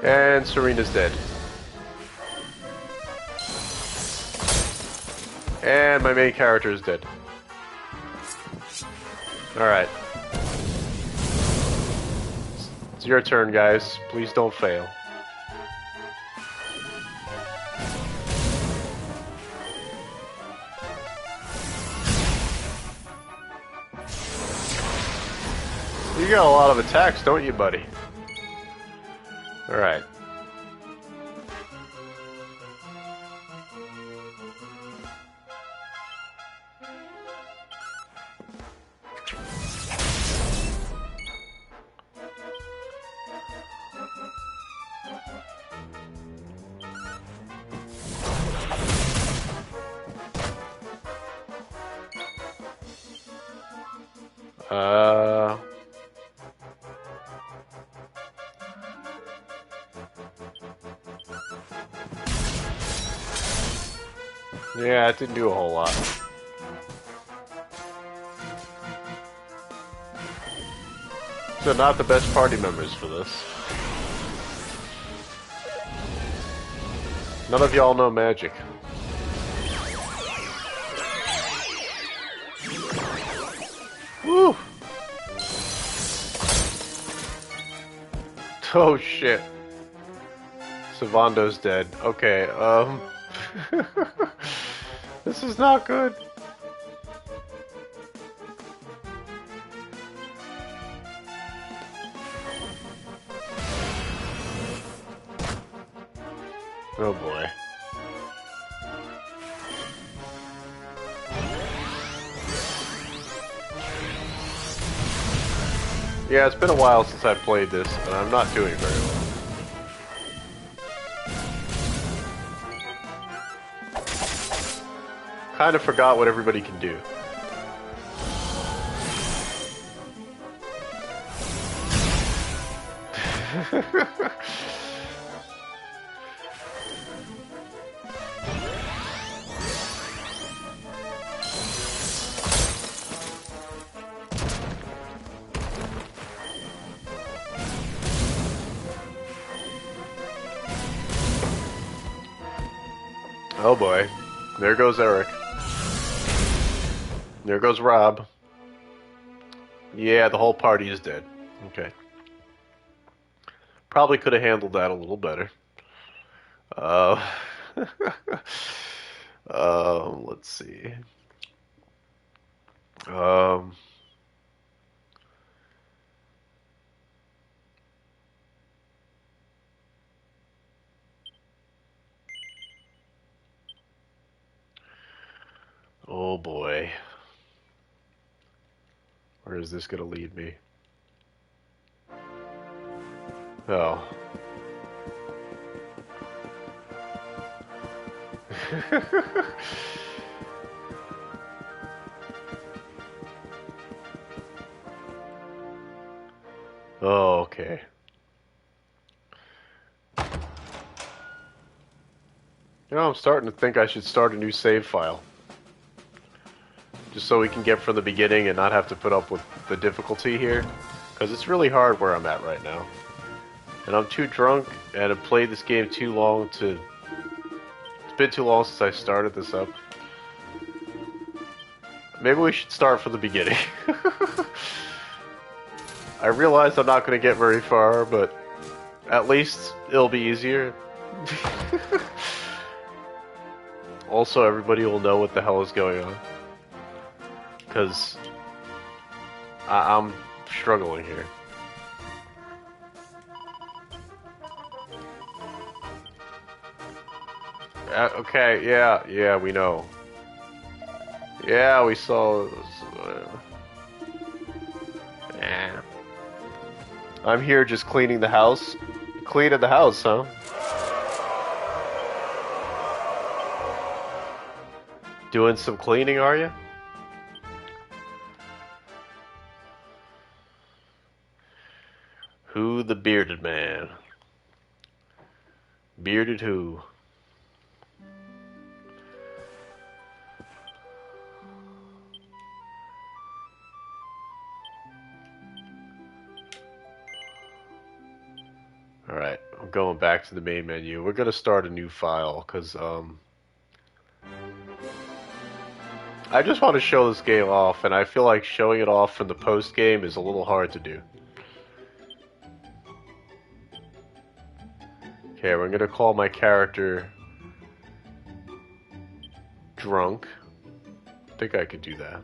And Serena's dead. And my main character is dead. Alright. It's your turn, guys. Please don't fail. You got a lot of attacks, don't you, buddy? Alright. Yeah, it didn't do a whole lot. So not the best party members for this. None of y'all know magic. Woo! Oh shit. Savando's dead. Okay, this is not good. Oh boy. Yeah, it's been a while since I played this, and I'm not doing very well. Kind of forgot what everybody can do. Oh boy. There goes Eric. There goes Rob. Yeah, the whole party is dead. Okay. Probably could have handled that a little better. Uh, let's see. Um, oh boy. Where is this going to lead me? Oh. Oh, okay. You know, I'm starting to think I should start a new save file. Just so we can get from the beginning and not have to put up with the difficulty here. Because it's really hard where I'm at right now. And I'm too drunk and have played this game too long to... It's been too long since I started this up. Maybe we should start from the beginning. I realize I'm not going to get very far, but at least it'll be easier. Also, everybody will know what the hell is going on. Because I'm struggling here. Okay, yeah, we know. Yeah, we saw. I'm here just cleaning the house. Cleaning the house, huh? Doing some cleaning, are you? Who the bearded man? Bearded who? Alright, I'm going back to the main menu. We're gonna start a new file, because, I just want to show this game off, and I feel like showing it off from the post-game is a little hard to do. Okay, we're gonna call my character Drunk. I think I could do that.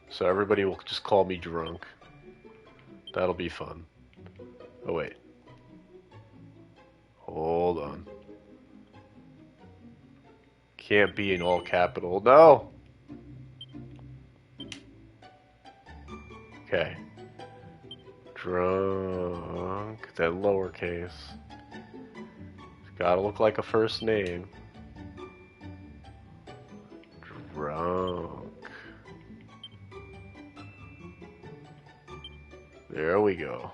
So everybody will just call me Drunk. That'll be fun. Oh wait. Hold on. Can't be in all capital. No! Okay. Drunk. Then lowercase. It's gotta look like a first name. Drunk. There we go.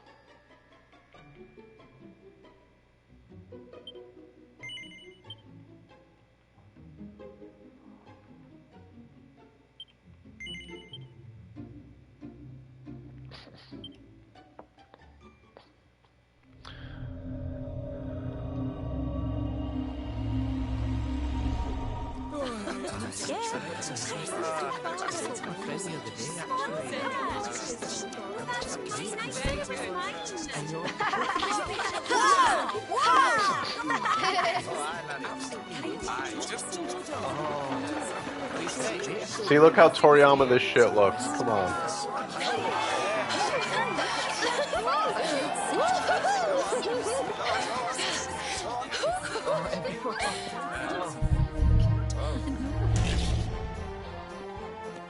See, look how Toriyama this shit looks. Come on.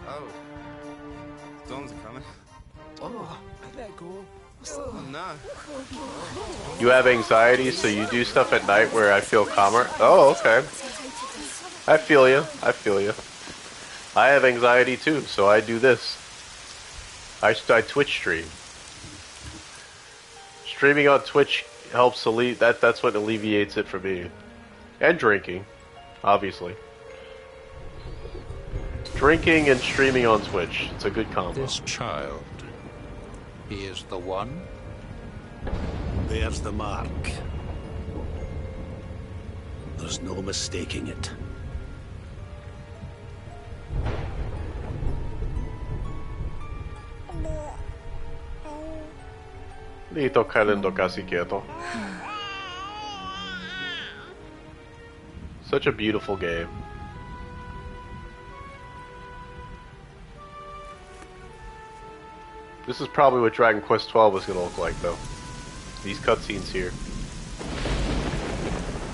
Oh. Storms are coming. Oh, I let go. Oh, no. You have anxiety, so you do stuff at night where I feel calmer? Oh, okay. I feel you. I feel you. I have anxiety too, so I do this. I Twitch stream. Streaming on Twitch helps that's what alleviates it for me. And drinking, obviously. Drinking and streaming on Twitch. It's a good combo. This child, he is the one? There's the mark. there's no mistaking it. Dito cayendo casi quieto. Such a beautiful game. This is probably what Dragon Quest XII is going to look like, though. These cutscenes here.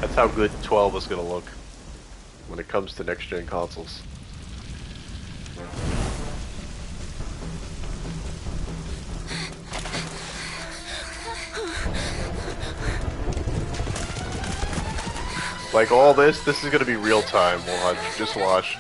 That's how good 12 is going to look when it comes to next-gen consoles. Like all this is going to be real time. Watch, just watch.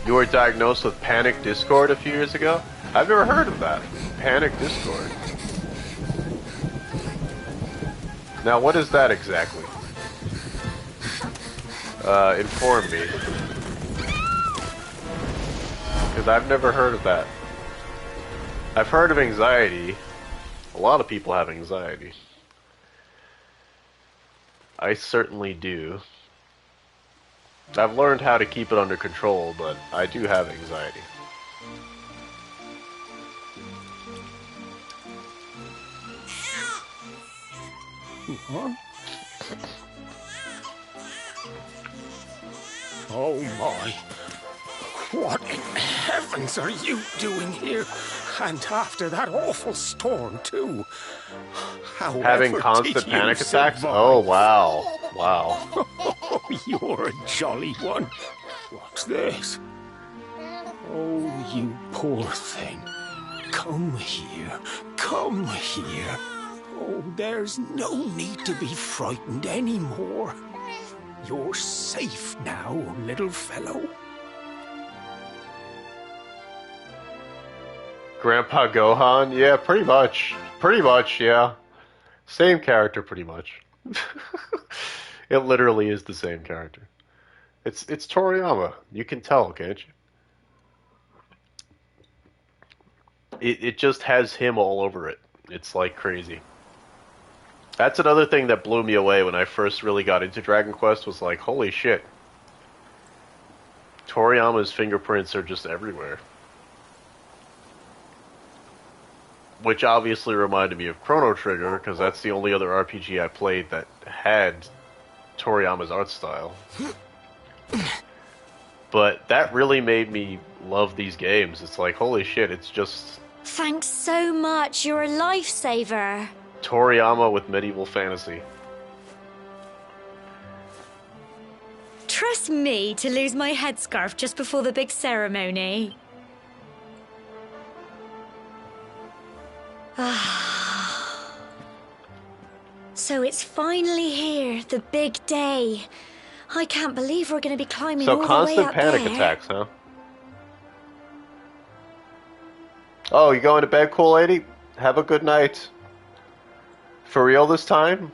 You were diagnosed with panic discord a few years ago? I've never heard of that. Panic discord. Now, what is that exactly? Inform me. Because I've never heard of that. I've heard of anxiety. A lot of people have anxiety. I certainly do. I've learned how to keep it under control, but I do have anxiety. Huh? Oh my. What in heavens are you doing here? And after that awful storm, too. However Having constant panic attacks? Oh, wow. Wow. Oh, you're a jolly one. What's this? Oh, you poor thing. Come here. Come here. Oh, there's no need to be frightened anymore. You're safe now, little fellow. Grandpa Gohan? Yeah, pretty much. Pretty much, yeah. Same character, pretty much. It literally is the same character. It's Toriyama. You can tell, can't you? It just has him all over it. It's like crazy. That's another thing that blew me away when I first really got into Dragon Quest was like, holy shit. Toriyama's fingerprints are just everywhere. Which obviously reminded me of Chrono Trigger, because that's the only other RPG I played that had Toriyama's art style. But that really made me love these games. It's like, holy shit, it's just... Thanks so much, you're a lifesaver. Toriyama with medieval fantasy. Trust me to lose my headscarf just before the big ceremony. So it's finally here, the big day. I can't believe we're going to be climbing all the way up there. So constant panic attacks, huh? Oh, you going to bed, cool lady? Have a good night. For real this time?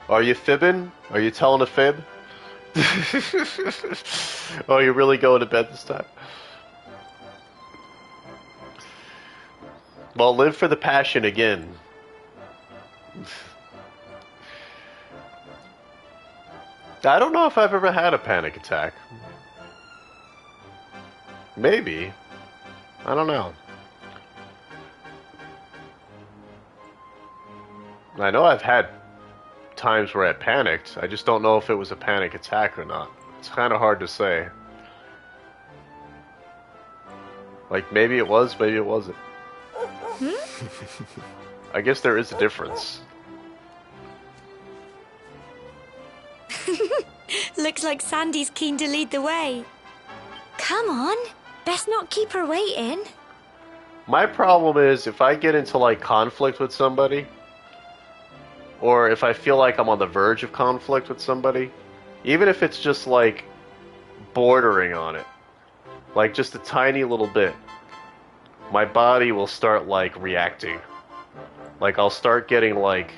Are you fibbing? Are you telling a fib? Oh, you're really going to bed this time? Well, live for the passion again. I don't know if I've ever had a panic attack. Maybe. I don't know. I know I've had times where I panicked. I just don't know if it was a panic attack or not. It's kind of hard to say. Like, maybe it was, maybe it wasn't. I guess there is a difference. Looks like Sandy's keen to lead the way. Come on, best not keep her waiting. My problem is if I get into like conflict with somebody, or if I feel like I'm on the verge of conflict with somebody, even if it's just like bordering on it, like just a tiny little bit, my body will start like reacting. Like I'll start getting like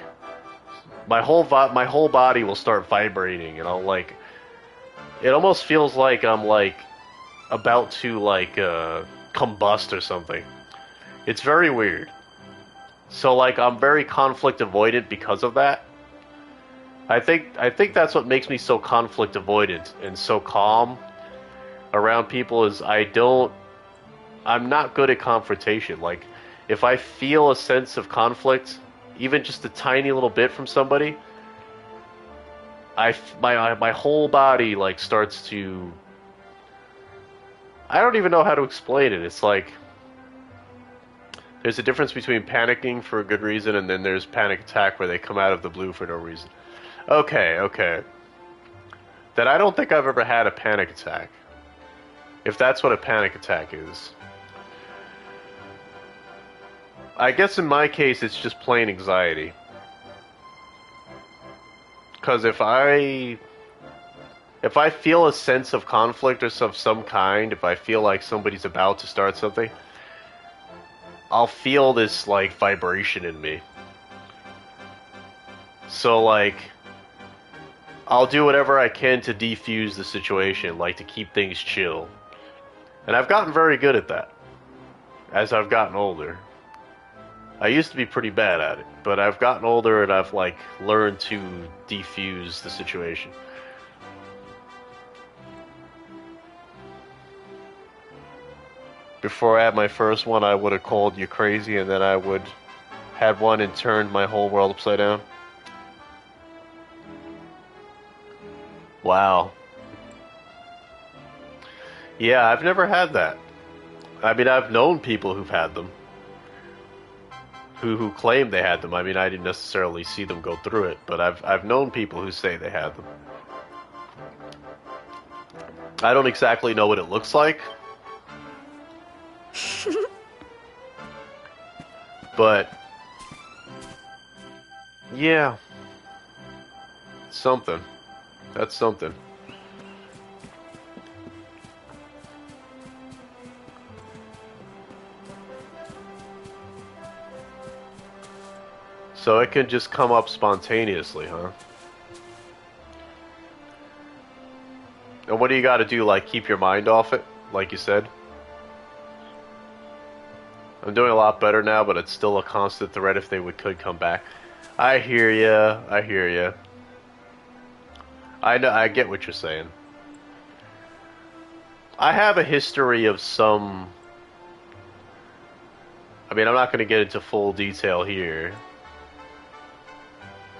my whole body will start vibrating, and I'll like it almost feels like I'm like about to like combust or something. It's very weird. So like I'm very conflict avoidant because of that. I think that's what makes me so conflict avoidant and so calm around people is I'm not good at confrontation. Like if I feel a sense of conflict, even just a tiny little bit from somebody, my whole body like starts to, I don't even know how to explain it. It's like there's a difference between panicking for a good reason and then there's panic attack where they come out of the blue for no reason. Okay. Then I don't think I've ever had a panic attack. If that's what a panic attack is. I guess in my case it's just plain anxiety. Because if I feel a sense of conflict or of some kind, if I feel like somebody's about to start something, I'll feel this like vibration in me. So like I'll do whatever I can to defuse the situation, like to keep things chill. And I've gotten very good at that as I've gotten older. I used to be pretty bad at it, but I've gotten older and I've like learned to defuse the situation. Before I had my first one, I would have called you crazy, and then I would have one and turned my whole world upside down. Wow. Yeah, I've never had that. I mean, I've known people who've had them. Who claim they had them. I mean, I didn't necessarily see them go through it, but I've known people who say they had them. I don't exactly know what it looks like. But yeah. Something. That's something. So it can just come up spontaneously, huh? And what do you gotta do, like keep your mind off it, like you said? I'm doing a lot better now, but it's still a constant threat if they could come back. I hear ya, I hear ya. I know, I get what you're saying. I have a history of some... I mean, I'm not gonna get into full detail here.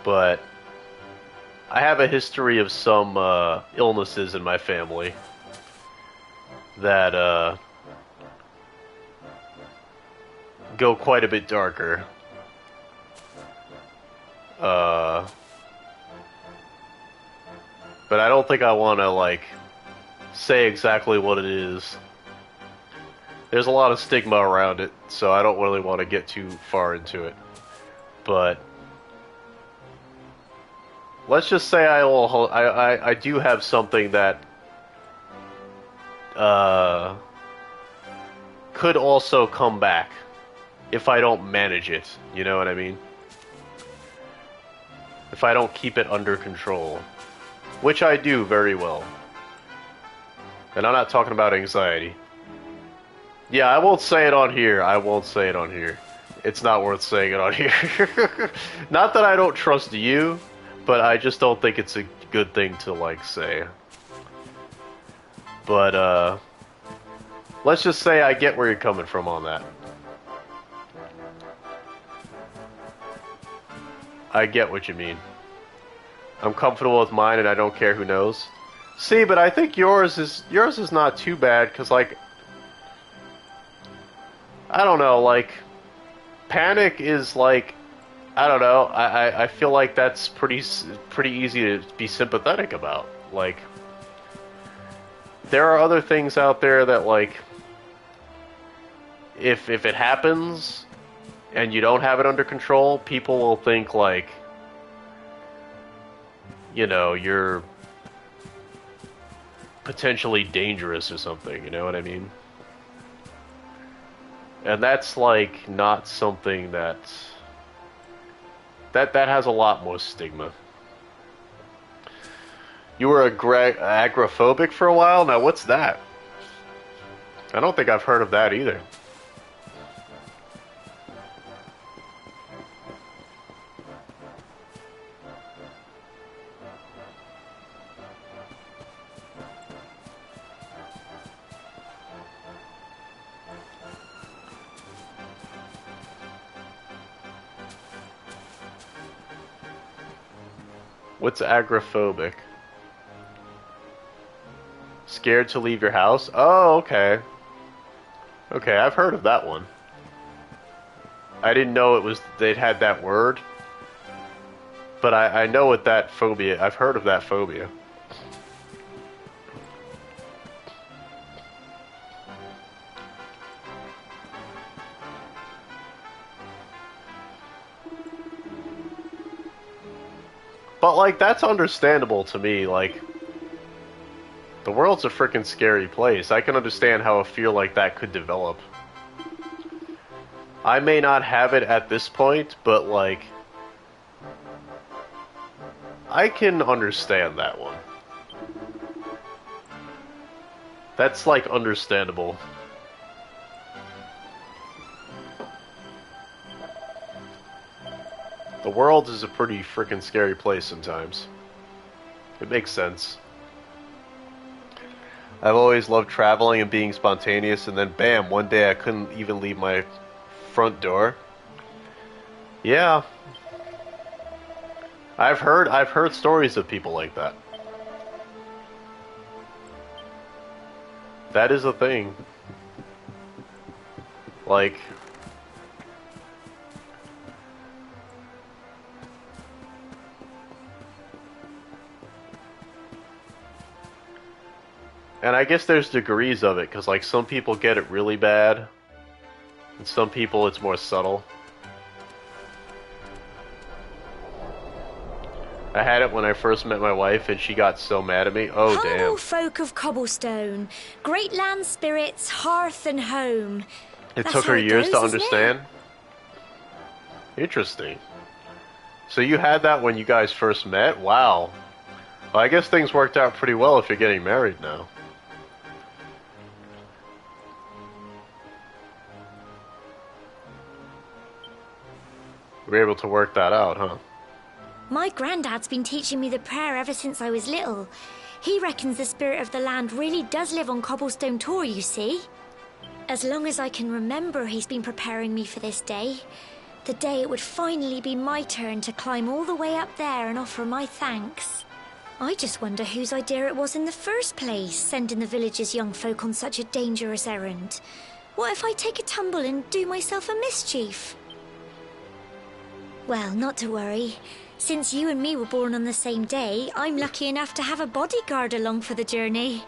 But I have a history of some illnesses in my family that go quite a bit darker. But I don't think I want to like say exactly what it is. There's a lot of stigma around it, so I don't really want to get too far into it. But let's just say I do have something that could also come back if I don't manage it, you know what I mean? If I don't keep it under control, which I do very well. And I'm not talking about anxiety. Yeah, I won't say it on here. I won't say it on here. It's not worth saying it on here. Not that I don't trust you, but I just don't think it's a good thing to, like, say. But, let's just say I get where you're coming from on that. I get what you mean. I'm comfortable with mine and I don't care who knows. See, but I think yours is not too bad, because, like, I don't know, like, panic is, like, I don't know, I feel like that's pretty easy to be sympathetic about. Like, there are other things out there that, like, if it happens and you don't have it under control, people will think, like, you know, you're potentially dangerous or something, you know what I mean? And that's like not something that has a lot more stigma. You were agoraphobic for a while? Now what's that? I don't think I've heard of that either. What's agoraphobic? Scared to leave your house? Oh, okay. Okay, I've heard of that one. I didn't know they'd had that word. But I know what that phobia, I've heard of that phobia. But like, that's understandable to me, like, the world's a freaking scary place. I can understand how a fear like that could develop. I may not have it at this point, but like, I can understand that one. That's like understandable. The world is a pretty freaking scary place sometimes. It makes sense. I've always loved traveling and being spontaneous, and then bam, one day I couldn't even leave my front door. Yeah. I've heard stories of people like that. That is a thing. Like, and I guess there's degrees of it, because like some people get it really bad, and some people it's more subtle. I had it when I first met my wife, and she got so mad at me. Oh, Humble damn. folk of cobblestone, great land spirits, hearth and home. It That's took how her it years goes, to isn't it? understand? Interesting. So you had that when you guys first met? Wow. Well, I guess things worked out pretty well if you're getting married now. We were able to work that out, huh? My granddad's been teaching me the prayer ever since I was little. He reckons the spirit of the land really does live on Cobblestone Tor, you see. As long as I can remember, he's been preparing me for this day. The day it would finally be my turn to climb all the way up there and offer my thanks. I just wonder whose idea it was in the first place, sending the village's young folk on such a dangerous errand. What if I take a tumble and do myself a mischief? Well, not to worry. Since you and me were born on the same day, I'm lucky enough to have a bodyguard along for the journey.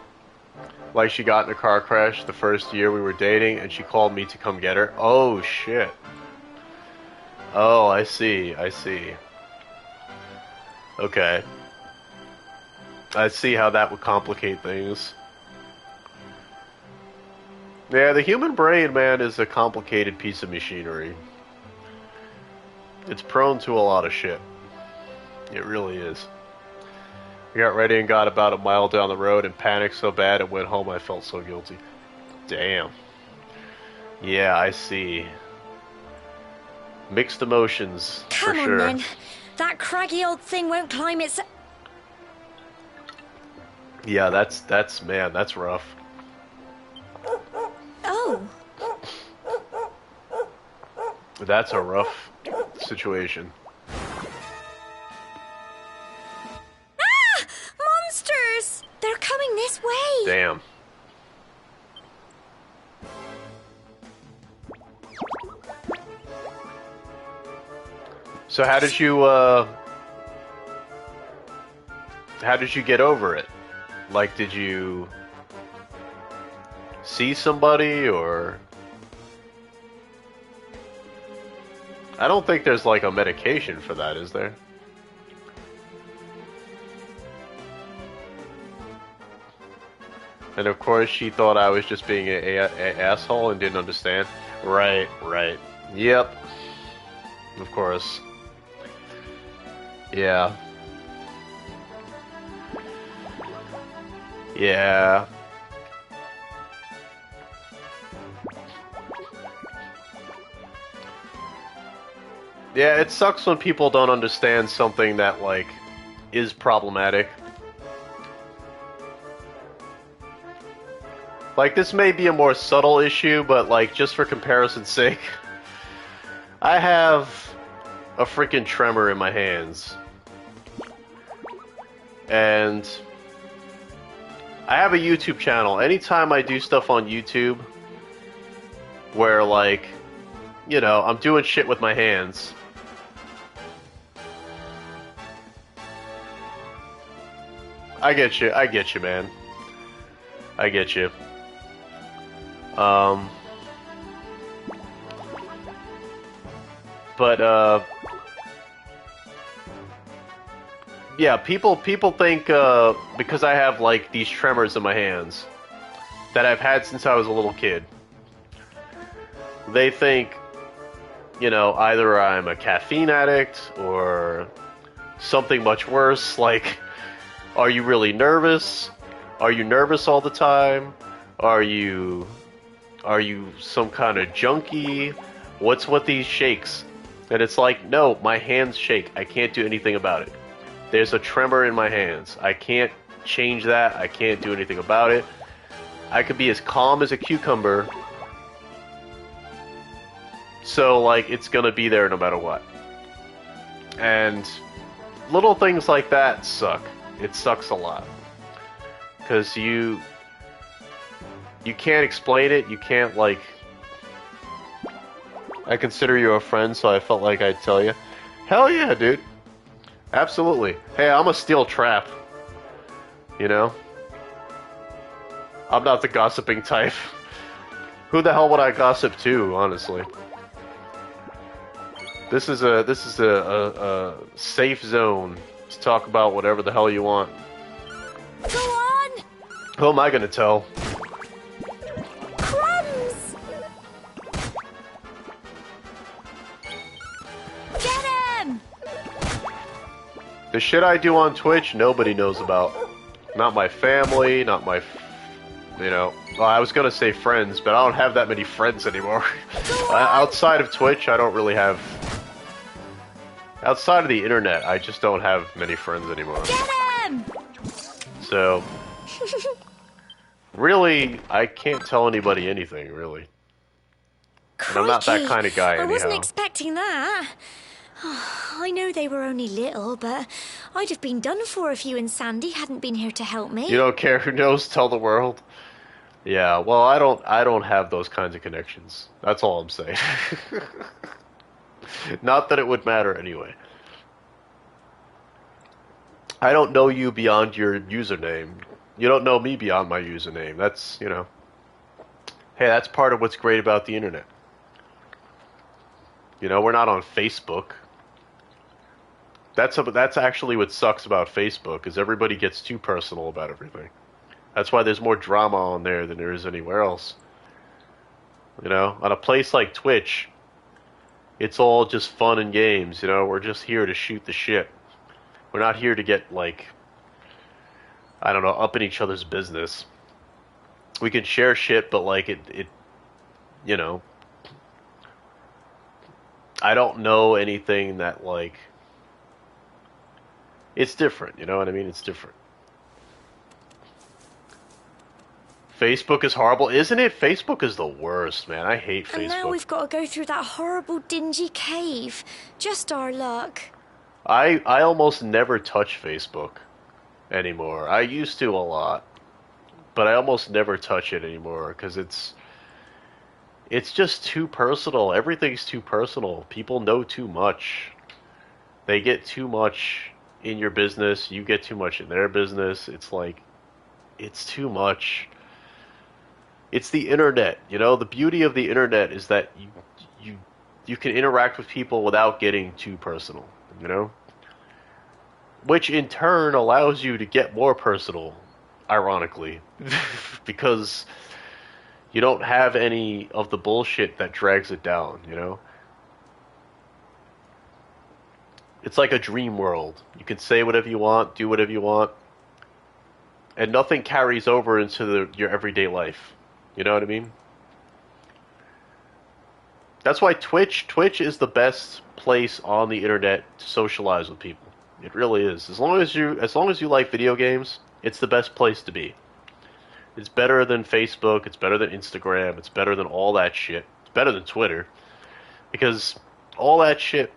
Like she got in a car crash the first year we were dating, and she called me to come get her. Oh, shit. Oh, I see. I see. Okay. I see how that would complicate things. Yeah, the human brain, man, is a complicated piece of machinery. It's prone to a lot of shit. It really is. I got ready and got about a mile down the road and panicked so bad and went home I felt so guilty. Damn. Yeah, I see. Mixed emotions, for Come on, sure. then. That craggy old thing won't climb its... Yeah, that's man, that's rough. Oh. That's a rough situation. Ah! Monsters! They're coming this way! Damn. So how did you get over it? Like, did you see somebody, or... I don't think there's like a medication for that, is there? And of course she thought I was just being an asshole and didn't understand. Right, right. Yep. Of course. Yeah. Yeah. Yeah, it sucks when people don't understand something that, like, is problematic. Like, this may be a more subtle issue, but, like, just for comparison's sake, I have a freaking tremor in my hands. And I have a YouTube channel. Anytime I do stuff on YouTube where, like, you know, I'm doing shit with my hands, I get you, man. I get you. But, yeah, people think, because I have, like, these tremors in my hands that I've had since I was a little kid, they think, you know, either I'm a caffeine addict or something much worse, like, are you really nervous? Are you nervous all the time? Are you some kind of junkie? What's with these shakes? And it's like, no, my hands shake. I can't do anything about it. There's a tremor in my hands. I can't change that. I can't do anything about it. I could be as calm as a cucumber. So, like, it's gonna be there no matter what. And little things like that suck. It sucks a lot. Because you can't explain it. You can't, like... I consider you a friend, so I felt like I'd tell you. Hell yeah, dude. Absolutely. Hey, I'm a steel trap. You know? I'm not the gossiping type. Who the hell would I gossip to, honestly? This is a safe zone to talk about whatever the hell you want. Go on! Who am I gonna tell? Crumbs! Get him! The shit I do on Twitch, nobody knows about. Not my family, not my, you know... Well, I was gonna say friends, but I don't have that many friends anymore. Outside of Twitch, I don't really have... Outside of the internet, I just don't have many friends anymore. Get him! So... really, I can't tell anybody anything, really. And I'm not that kind of guy, anyhow. I wasn't expecting that. I know they were only little, but I'd have been done for if you and Sandy hadn't been here to help me. You don't care who knows, tell the world. Yeah, well, I don't have those kinds of connections. That's all I'm saying. Not that it would matter anyway. I don't know you beyond your username. You don't know me beyond my username. That's, you know... Hey, that's part of what's great about the internet. You know, we're not on Facebook. That's actually what sucks about Facebook, is everybody gets too personal about everything. That's why there's more drama on there than there is anywhere else. You know, on a place like Twitch, it's all just fun and games, you know? We're just here to shoot the shit. We're not here to get, like, I don't know, up in each other's business. We can share shit, but, like, it you know... I don't know anything that, like... It's different, you know what I mean? It's different. Facebook is horrible, isn't it? Facebook is the worst, man. I hate Facebook. And now we've got to go through that horrible, dingy cave. Just our luck. I almost never touch Facebook anymore. I used to a lot, but I almost never touch it anymore because it's just too personal. Everything's too personal. People know too much. They get too much in your business. You get too much in their business. It's like, it's too much. It's the internet, you know? The beauty of the internet is that you can interact with people without getting too personal, you know? Which in turn allows you to get more personal, ironically. Because You don't have any of the bullshit that drags it down, you know? It's like a dream world. You can say whatever you want, do whatever you want, and nothing carries over into your everyday life. You know what I mean? That's why Twitch is the best place on the internet to socialize with people. It really is. As long as you like video games, it's the best place to be. It's better than Facebook, it's better than Instagram, it's better than all that shit. It's better than Twitter. Because all that shit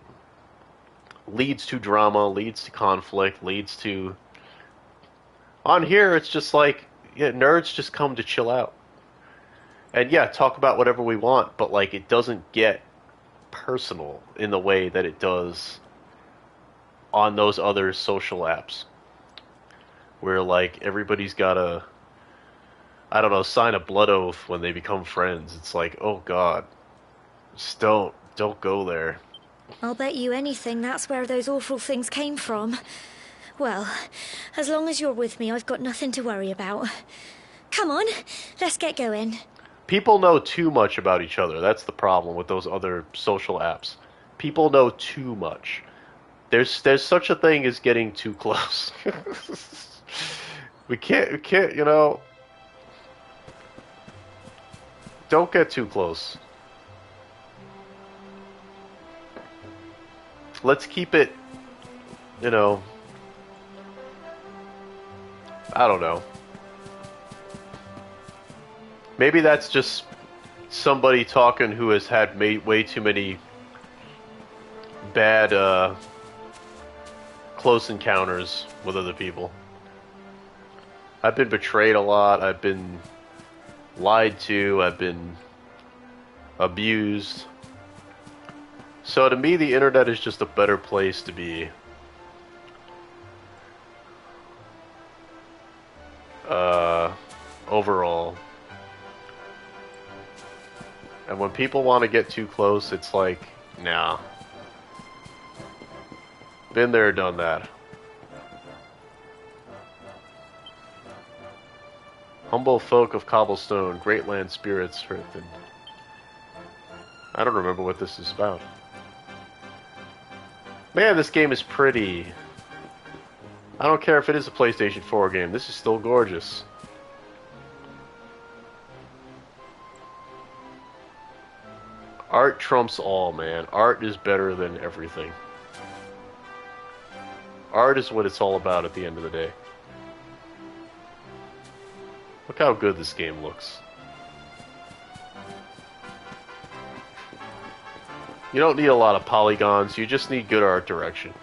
leads to drama, leads to conflict, leads to... On here, it's just like, yeah, nerds just come to chill out. And yeah, talk about whatever we want, but like, it doesn't get personal in the way that it does on those other social apps. Where like, everybody's gotta, I don't know, sign a blood oath when they become friends. It's like, oh god, just don't go there. I'll bet you anything that's where those awful things came from. Well, as long as you're with me, I've got nothing to worry about. Come on, let's get going. People know too much about each other. That's the problem with those other social apps. People know too much. There's such a thing as getting too close. we can't, you know... Don't get too close. Let's keep it, you know... I don't know. Maybe that's just somebody talking who has had way too many bad close encounters with other people. I've been betrayed a lot. I've been lied to. I've been abused. So to me, the internet is just a better place to be. Overall. And when people want to get too close, it's like, nah. Been there, done that. Humble folk of cobblestone, great land spirits, and I don't remember what this is about. Man, this game is pretty. I don't care if it is a PlayStation 4 game, this is still gorgeous. Art trumps all, man. Art is better than everything. Art is what it's all about at the end of the day. Look how good this game looks. You don't need a lot of polygons, you just need good art direction.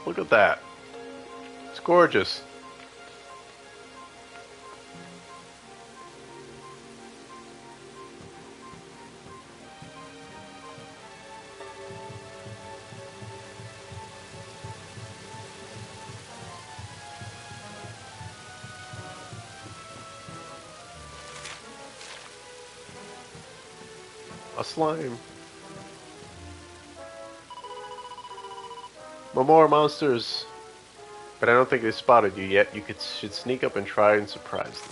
Look at that. It's gorgeous. A slime. More monsters. But I don't think they spotted you yet. You should sneak up and try and surprise them.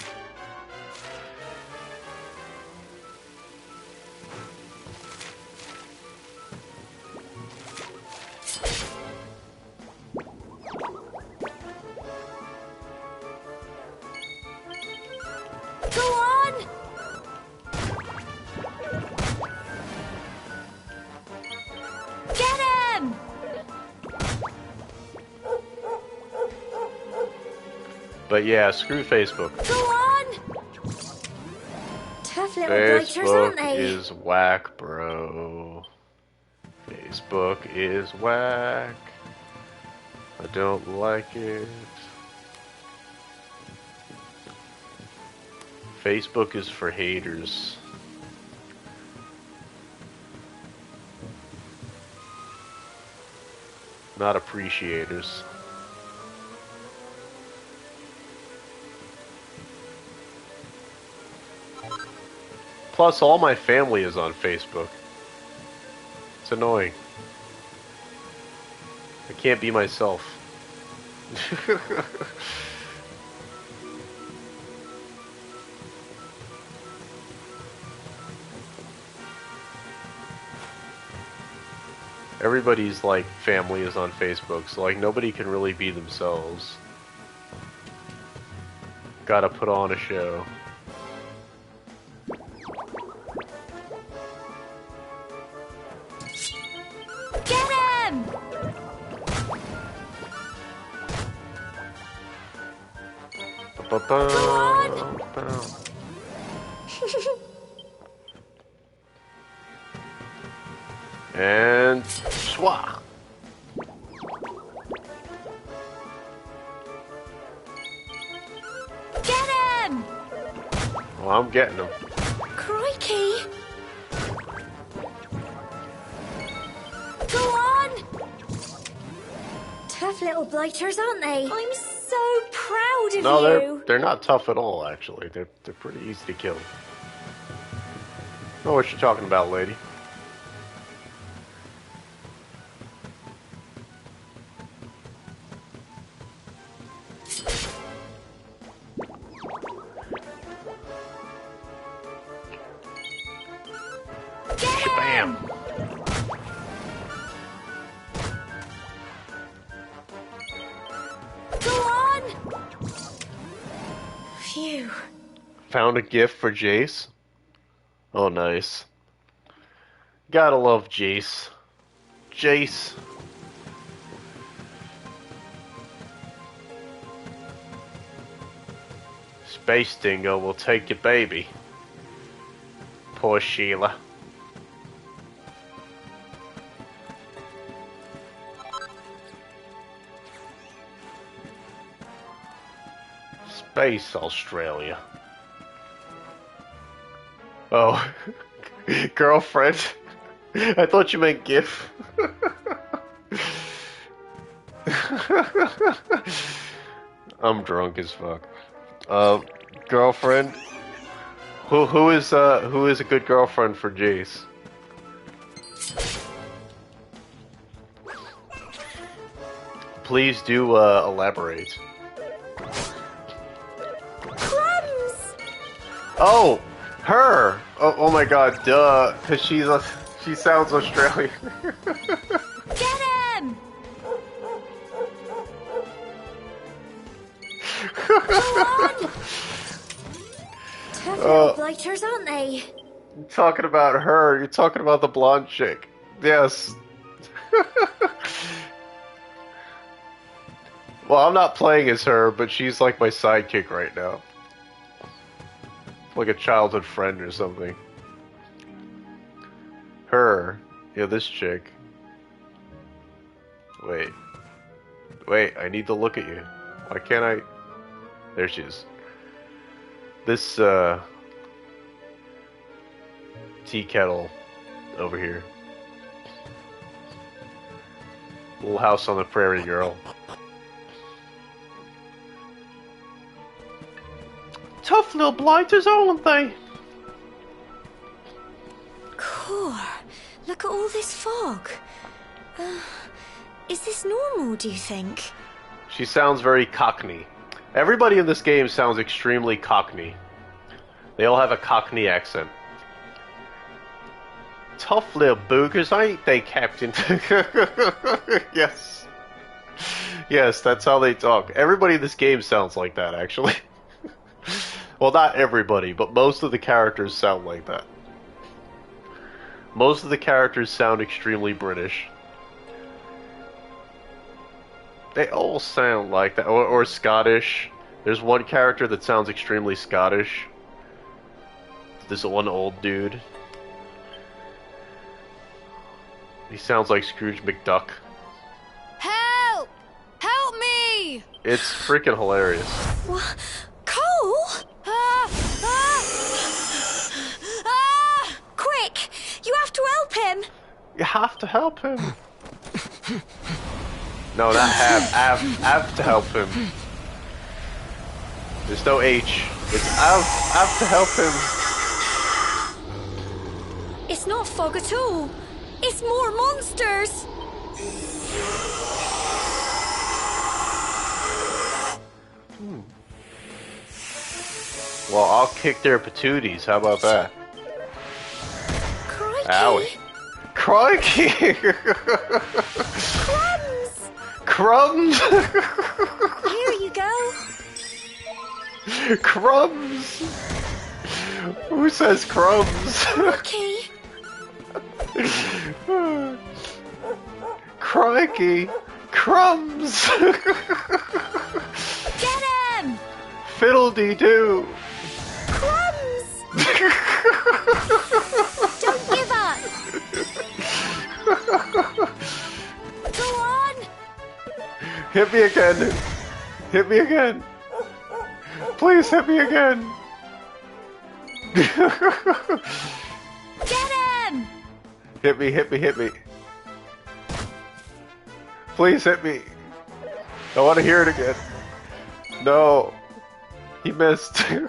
Go on! Get him! But yeah, screw Facebook. Go on! Tough little blighters, aren't Facebook they? is whack, bro. Facebook is whack. I don't like it. Facebook is for haters. Not appreciators. Plus, all my family is on Facebook. It's annoying. I can't be myself. Everybody's like family is on Facebook, so like nobody can really be themselves. Gotta put on a show. Get him! And swah. Get him! Well, I'm getting him. Crikey! Go on! Tough little blighters, aren't they? I'm so proud of No, you. they're not tough at all. Actually, they're pretty easy to kill. Know what you're talking about, lady. Bam! Go on! Phew. Found a gift for Jace. Oh, nice. Gotta love Jace. Jace. Space Dingo will take your baby. Poor Sheila. Space Australia. Oh. Girlfriend. I thought you meant GIF. I'm drunk as fuck. Girlfriend. Who is a good girlfriend for Jace? Please do elaborate. Crumbs! Oh, her. Oh my God, duh. Cause she sounds Australian. Get him! Go on! Tough little blighters, aren't they? You're talking about her. You're talking about the blonde chick. Yes. Well, I'm not playing as her, but she's like my sidekick right now. Like a childhood friend or something. Her. Yeah, this chick. Wait. Wait, I need to look at you. Why can't I? There she is. This, tea kettle over here. Little house on the prairie girl. Tough little blighters, aren't they? Core, look at all this fog. Is this normal, do you think? She sounds very Cockney. Everybody in this game sounds extremely Cockney. They all have a Cockney accent. Tough little boogers, ain't they, Captain? Yes. Yes, that's how they talk. Everybody in this game sounds like that, actually. Well, not everybody, but most of the characters sound like that. Most of the characters sound extremely British. They all sound like that. Or Scottish. There's one character that sounds extremely Scottish. This one old dude. He sounds like Scrooge McDuck. Help! Help me! It's freaking hilarious. What? Cole? Ah! Ah! Ah! Quick! You have to help him! You have to help him. No, not have to help him. There's no H. It's have to help him. It's not fog at all. It's more monsters. Well, I'll kick their patooties. How about that? Crikey. Owie. Crikey! Crumbs. Crumbs! Here you go. Crumbs! Who says crumbs? Crikey. Crikey! Crumbs! Get him. Fiddle-dee-doo! Crumbs. Don't give up. Go on. Hit me again! Hit me again! Please hit me again! Get him. Hit me, hit me, hit me. Please hit me. I want to hear it again. No. He missed. Go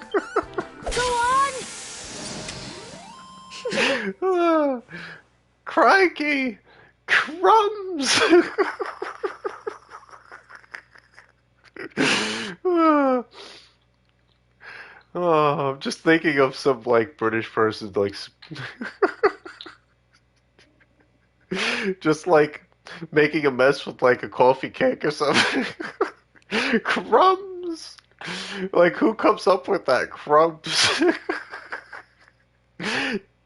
on. Crikey! Crumbs! Oh, I'm just thinking of some like British person like just like making a mess with like a coffee cake or something. Crumbs! Like who comes up with that? Crumbs.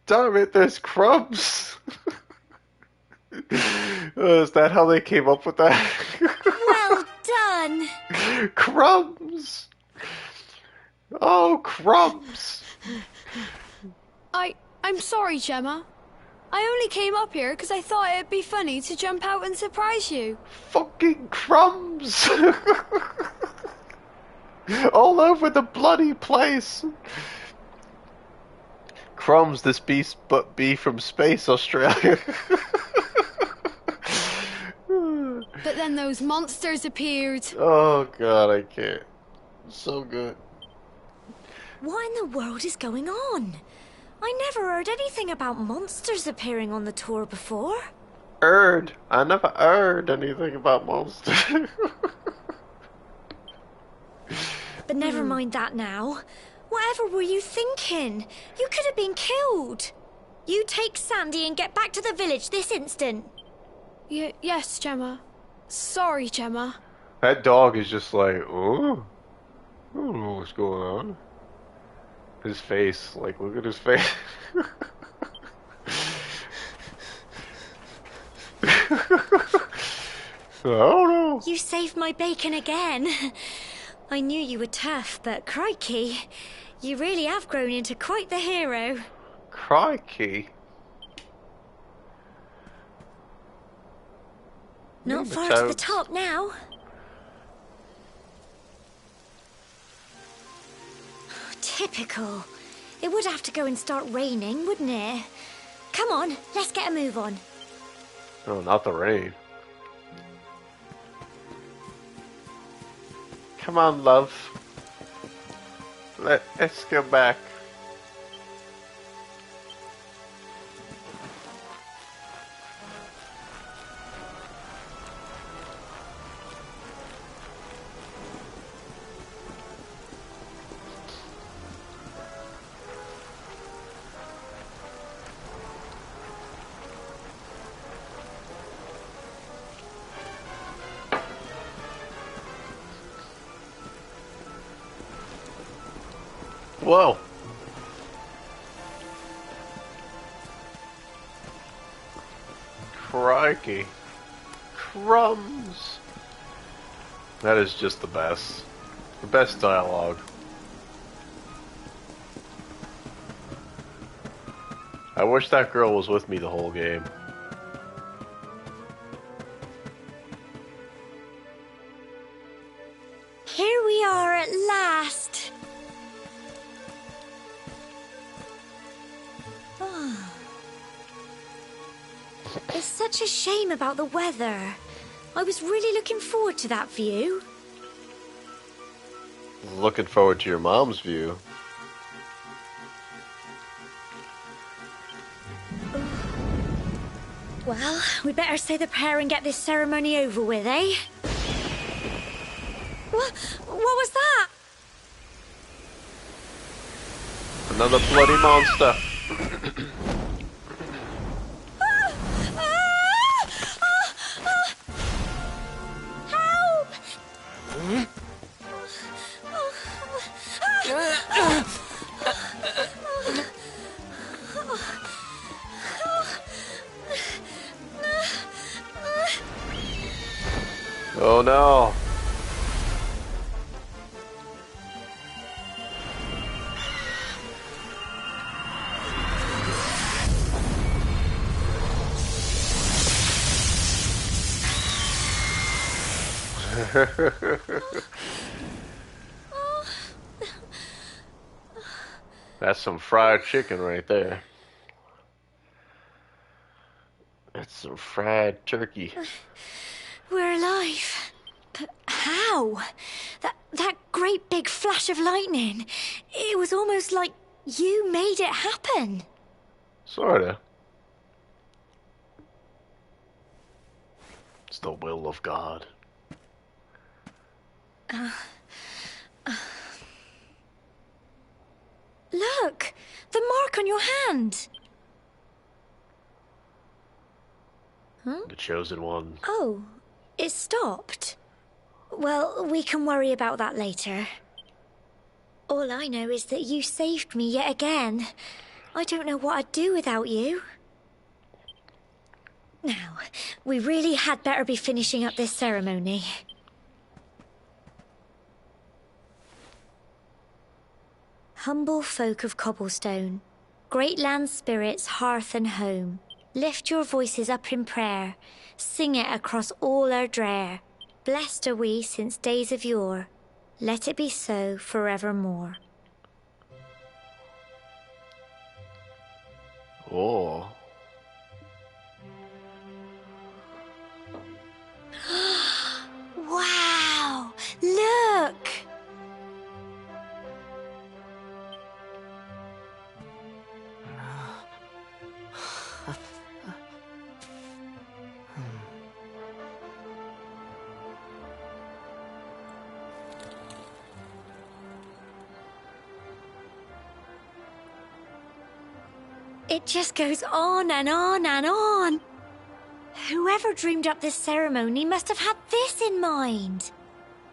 Damn it, there's crumbs. Is that how they came up with that? Well done. Crumbs! Oh, crumbs! I'm sorry, Gemma. I only came up here because I thought it'd be funny to jump out and surprise you. Fucking crumbs! All over the bloody place! Crumbs, this beast but be from space, Australia. But then those monsters appeared. Oh god, I can't. So good. What in the world is going on? I never heard anything about monsters appearing on the tour before. I never heard anything about monsters. But never mind that now. Whatever were you thinking? You could have been killed. You take Sandy and get back to the village this instant. Yes, Gemma. Sorry, Gemma. That dog is just like, oh, I don't know what's going on. His face, like, look at his face. I don't know. You saved my bacon again. I knew you were tough, but crikey, you really have grown into quite the hero. Crikey. Not far to the top now. Typical. It would have to go and start raining, wouldn't it? Come on, let's get a move on. No, not the rain. Come on, love. Let's go back. Whoa. Crikey. Crumbs. That is just the best. The best dialogue. I wish that girl was with me the whole game. Here we are at last. It's such a shame about the weather. I was really looking forward to that view. Looking forward to your mom's view. Well, we better say the prayer and get this ceremony over with, eh? What was that? Another bloody monster. Help! Oh no. That's some fried chicken right there. That's some fried turkey. We're alive. But how? That great big flash of lightning. It was almost like you made it happen. Sorta. It's the will of God. Look! The mark on your hand! Huh? The chosen one. Oh, it stopped. Well, we can worry about that later. All I know is that you saved me yet again. I don't know what I'd do without you. Now, we really had better be finishing up this ceremony. Humble folk of Cobblestone, great land spirits, hearth and home, lift your voices up in prayer, sing it across all our drear. Blessed are we since days of yore, let it be so forevermore. Oh. Wow! Look! It just goes on and on and on. Whoever dreamed up this ceremony must have had this in mind.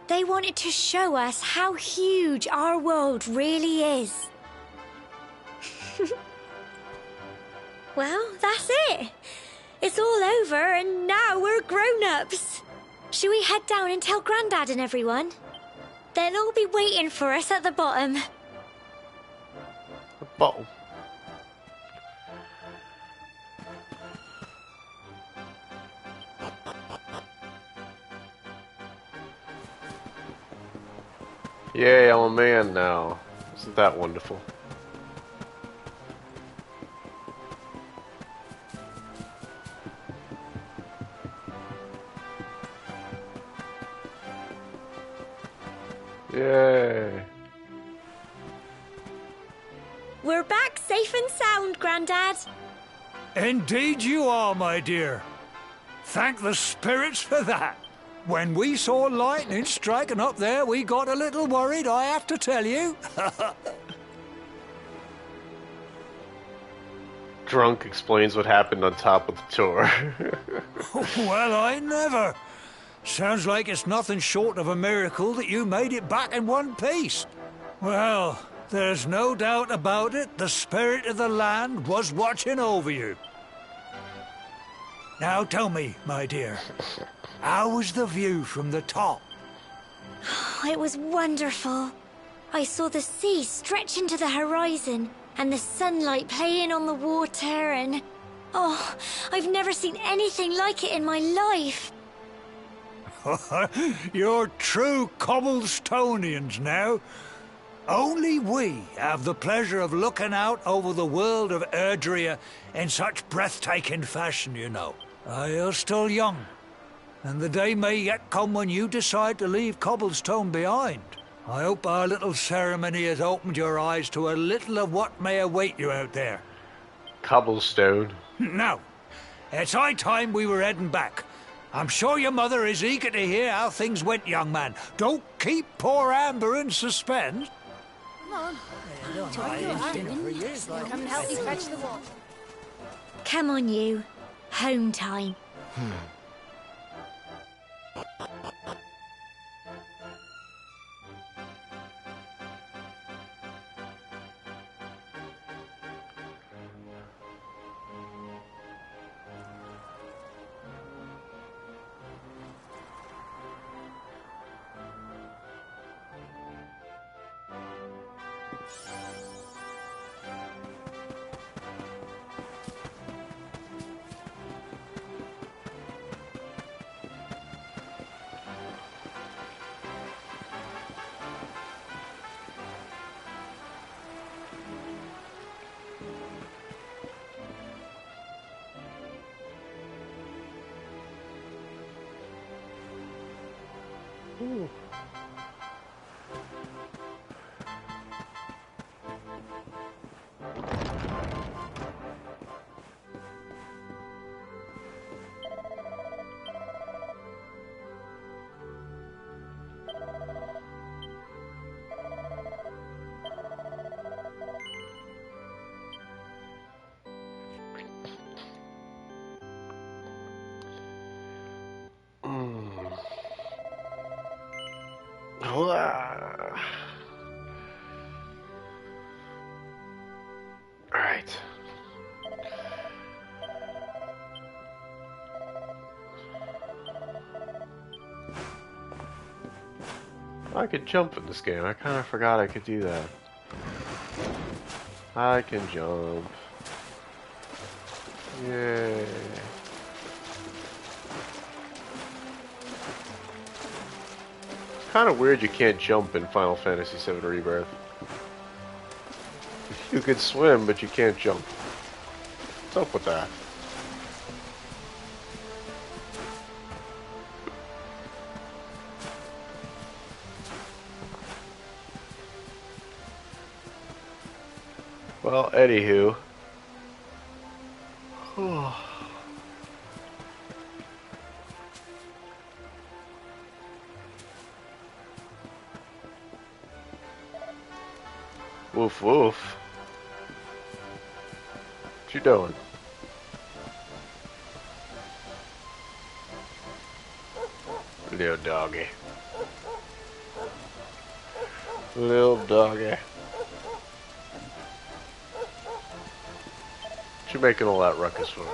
They wanted to show us how huge our world really is. Well, that's it. It's all over and now we're grown-ups. Shall we head down and tell Grandad and everyone? They'll all be waiting for us at the bottom. The bottom. Yay, I'm a man now. Isn't that wonderful? Yay. We're back safe and sound, Grandad. Indeed you are, my dear. Thank the spirits for that. When we saw lightning striking up there, we got a little worried, I have to tell you. Drunk explains what happened on top of the tour. Well, I never. Sounds like it's nothing short of a miracle that you made it back in one piece. Well, there's no doubt about it, the spirit of the land was watching over you. Now tell me, my dear, how was the view from the top? It was wonderful. I saw the sea stretch into the horizon and the sunlight playing on the water and... Oh, I've never seen anything like it in my life. You're true Cobblestonians now. Only we have the pleasure of looking out over the world of Erdrea in such breathtaking fashion, you know. You're still young, and the day may yet come when you decide to leave Cobblestone behind. I hope our little ceremony has opened your eyes to a little of what may await you out there. Cobblestone. Now, it's high time we were heading back. I'm sure your mother is eager to hear how things went, young man. Don't keep poor Amber in suspense. Come and help me fetch the water. Come on, you. Home time. Alright. I could jump in this game. I kind of forgot I could do that. I can jump. Yay. It's kind of weird you can't jump in Final Fantasy VII Rebirth. You could swim, but you can't jump. What's up with that? Well, anywho. Woof woof. What you doing? Little doggy. Little doggy. What you making all that ruckus for?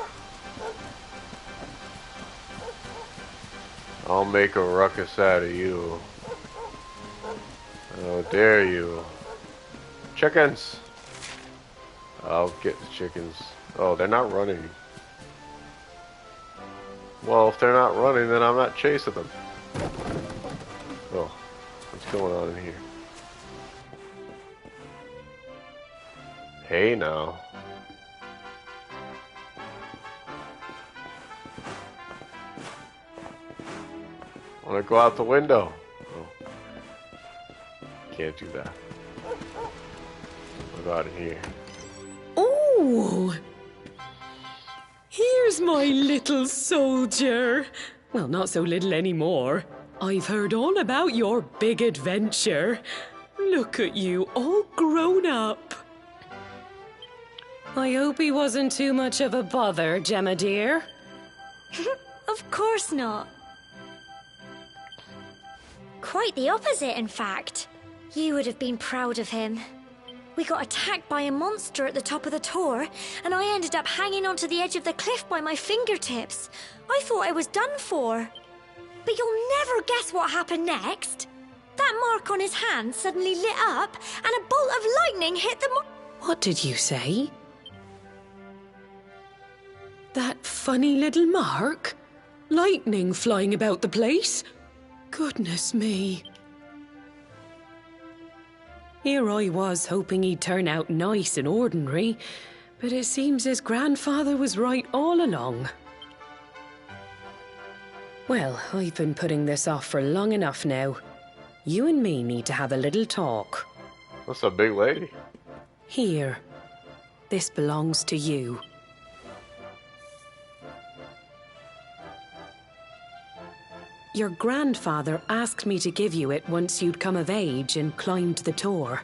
I'll make a ruckus out of you. How dare you. Chickens! I'll get the chickens. Oh, they're not running. Well, if they're not running, then I'm not chasing them. Oh, what's going on in here? Hey now. Wanna go out the window? Oh. Can't do that. What about in here? Oh! Here's my little soldier. Well, not so little anymore. I've heard all about your big adventure. Look at you, all grown up. I hope he wasn't too much of a bother, Gemma dear. Of course not. Quite the opposite, in fact. You would have been proud of him. We got attacked by a monster at the top of the tor, and I ended up hanging onto the edge of the cliff by my fingertips. I thought I was done for. But you'll never guess what happened next. That mark on his hand suddenly lit up, and a bolt of lightning hit the What did you say? That funny little mark? Lightning flying about the place? Goodness me. Here I was hoping he'd turn out nice and ordinary, but it seems his grandfather was right all along. Well, I've been putting this off for long enough now. You and me need to have a little talk. That's a big lady. Here. This belongs to you. Your grandfather asked me to give you it once you'd come of age and climbed the Tor.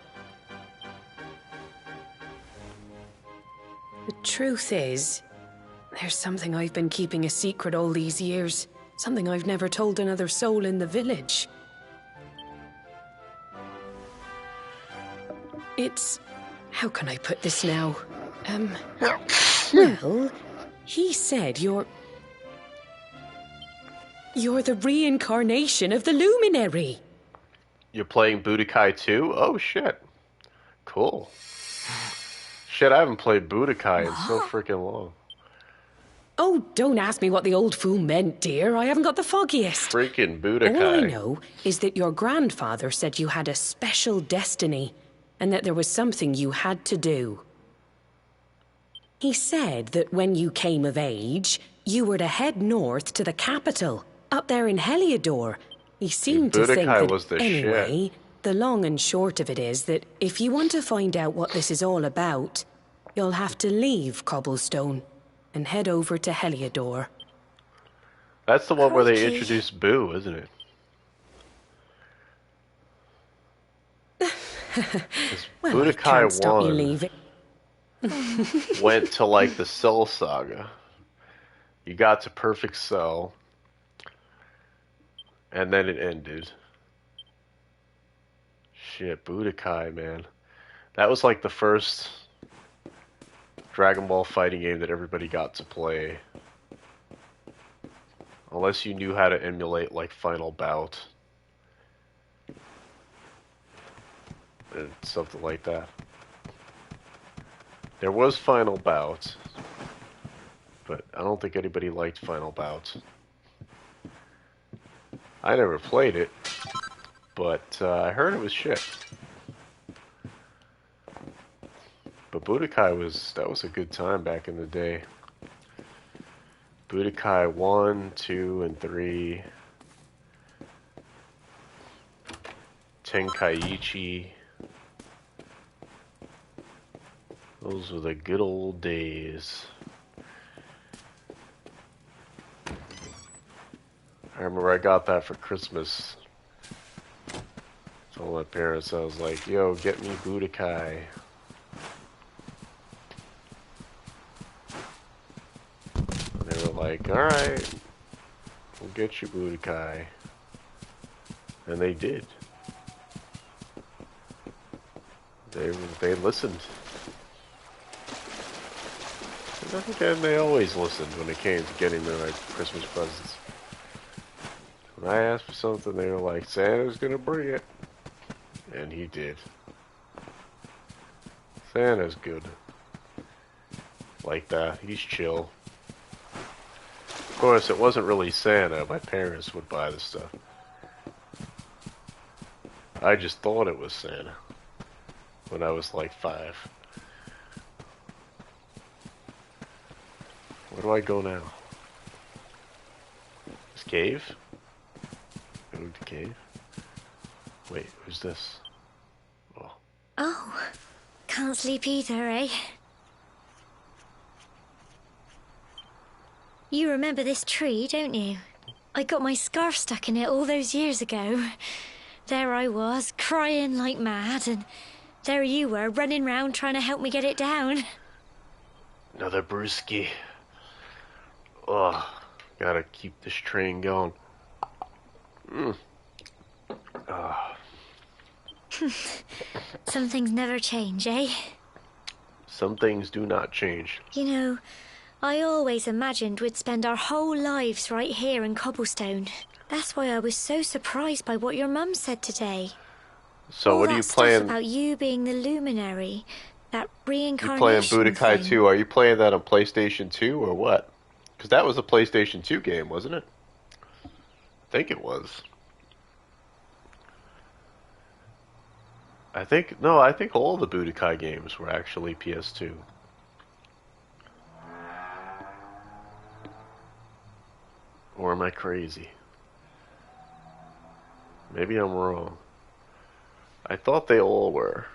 The truth is, there's something I've been keeping a secret all these years. Something I've never told another soul in the village. It's... how can I put this now? Well, he said you're the reincarnation of the Luminary. You're playing Budokai 2? Oh, shit. Cool. Shit, I haven't played Budokai in so freaking long. Oh, don't ask me what the old fool meant, dear. I haven't got the foggiest. Freaking Budokai. All I know is that your grandfather said you had a special destiny, and that there was something you had to do. He said that when you came of age, you were to head north to the capital, up there in Heliodor. He seemed to think that, was the anyway, shit. The long and short of it is that if you want to find out what this is all about, you'll have to leave Cobblestone and head over to Heliodor. That's the one where they Crikey. introduced Boo, isn't it? 'Cause Well, I can't stop you Budokai 1 leaving. went to like the Cell Saga. You got to Perfect Cell, and then it ended. Shit, Budokai, man. That was like the first Dragon Ball fighting game that everybody got to play. Unless you knew how to emulate like Final Bout. And something like that. There was Final Bout, but I don't think anybody liked Final Bout. I never played it, but I heard it was shit. But Budokai that was a good time back in the day. Budokai 1, 2, and 3. Tenkaichi. Those were the good old days. I remember I got that for Christmas. Told my parents, I was like, yo, get me Budokai. And they were like, alright, we'll get you Budokai. And they did. They listened. And they always listened when it came to getting me like Christmas presents. When I asked for something, they were like, Santa's gonna bring it. And he did. Santa's good. Like that. He's chill. Of course, it wasn't really Santa. My parents would buy the stuff. I just thought it was Santa. When I was like 5. Where do I go now? This cave? Go to cave? Wait, who's this? Oh. Oh, can't sleep either, eh? You remember this tree, don't you? I got my scarf stuck in it all those years ago. There I was, crying like mad, and there you were, running round trying to help me get it down. Another brewski. Ugh, gotta keep this train going. Some things never change, eh? Some things do not change. You know, I always imagined we'd spend our whole lives right here in Cobblestone. That's why I was so surprised by what your mum said today. So All what are that you stuff playing? about you being the Luminary, that You reincarnation playing Budokai thing. 2? Are you playing that on PlayStation 2 or what? Because that was a PlayStation 2 game, wasn't it? I think it was. I think all the Budokai games were actually PS2. Or am I crazy? Maybe I'm wrong. I thought they all were.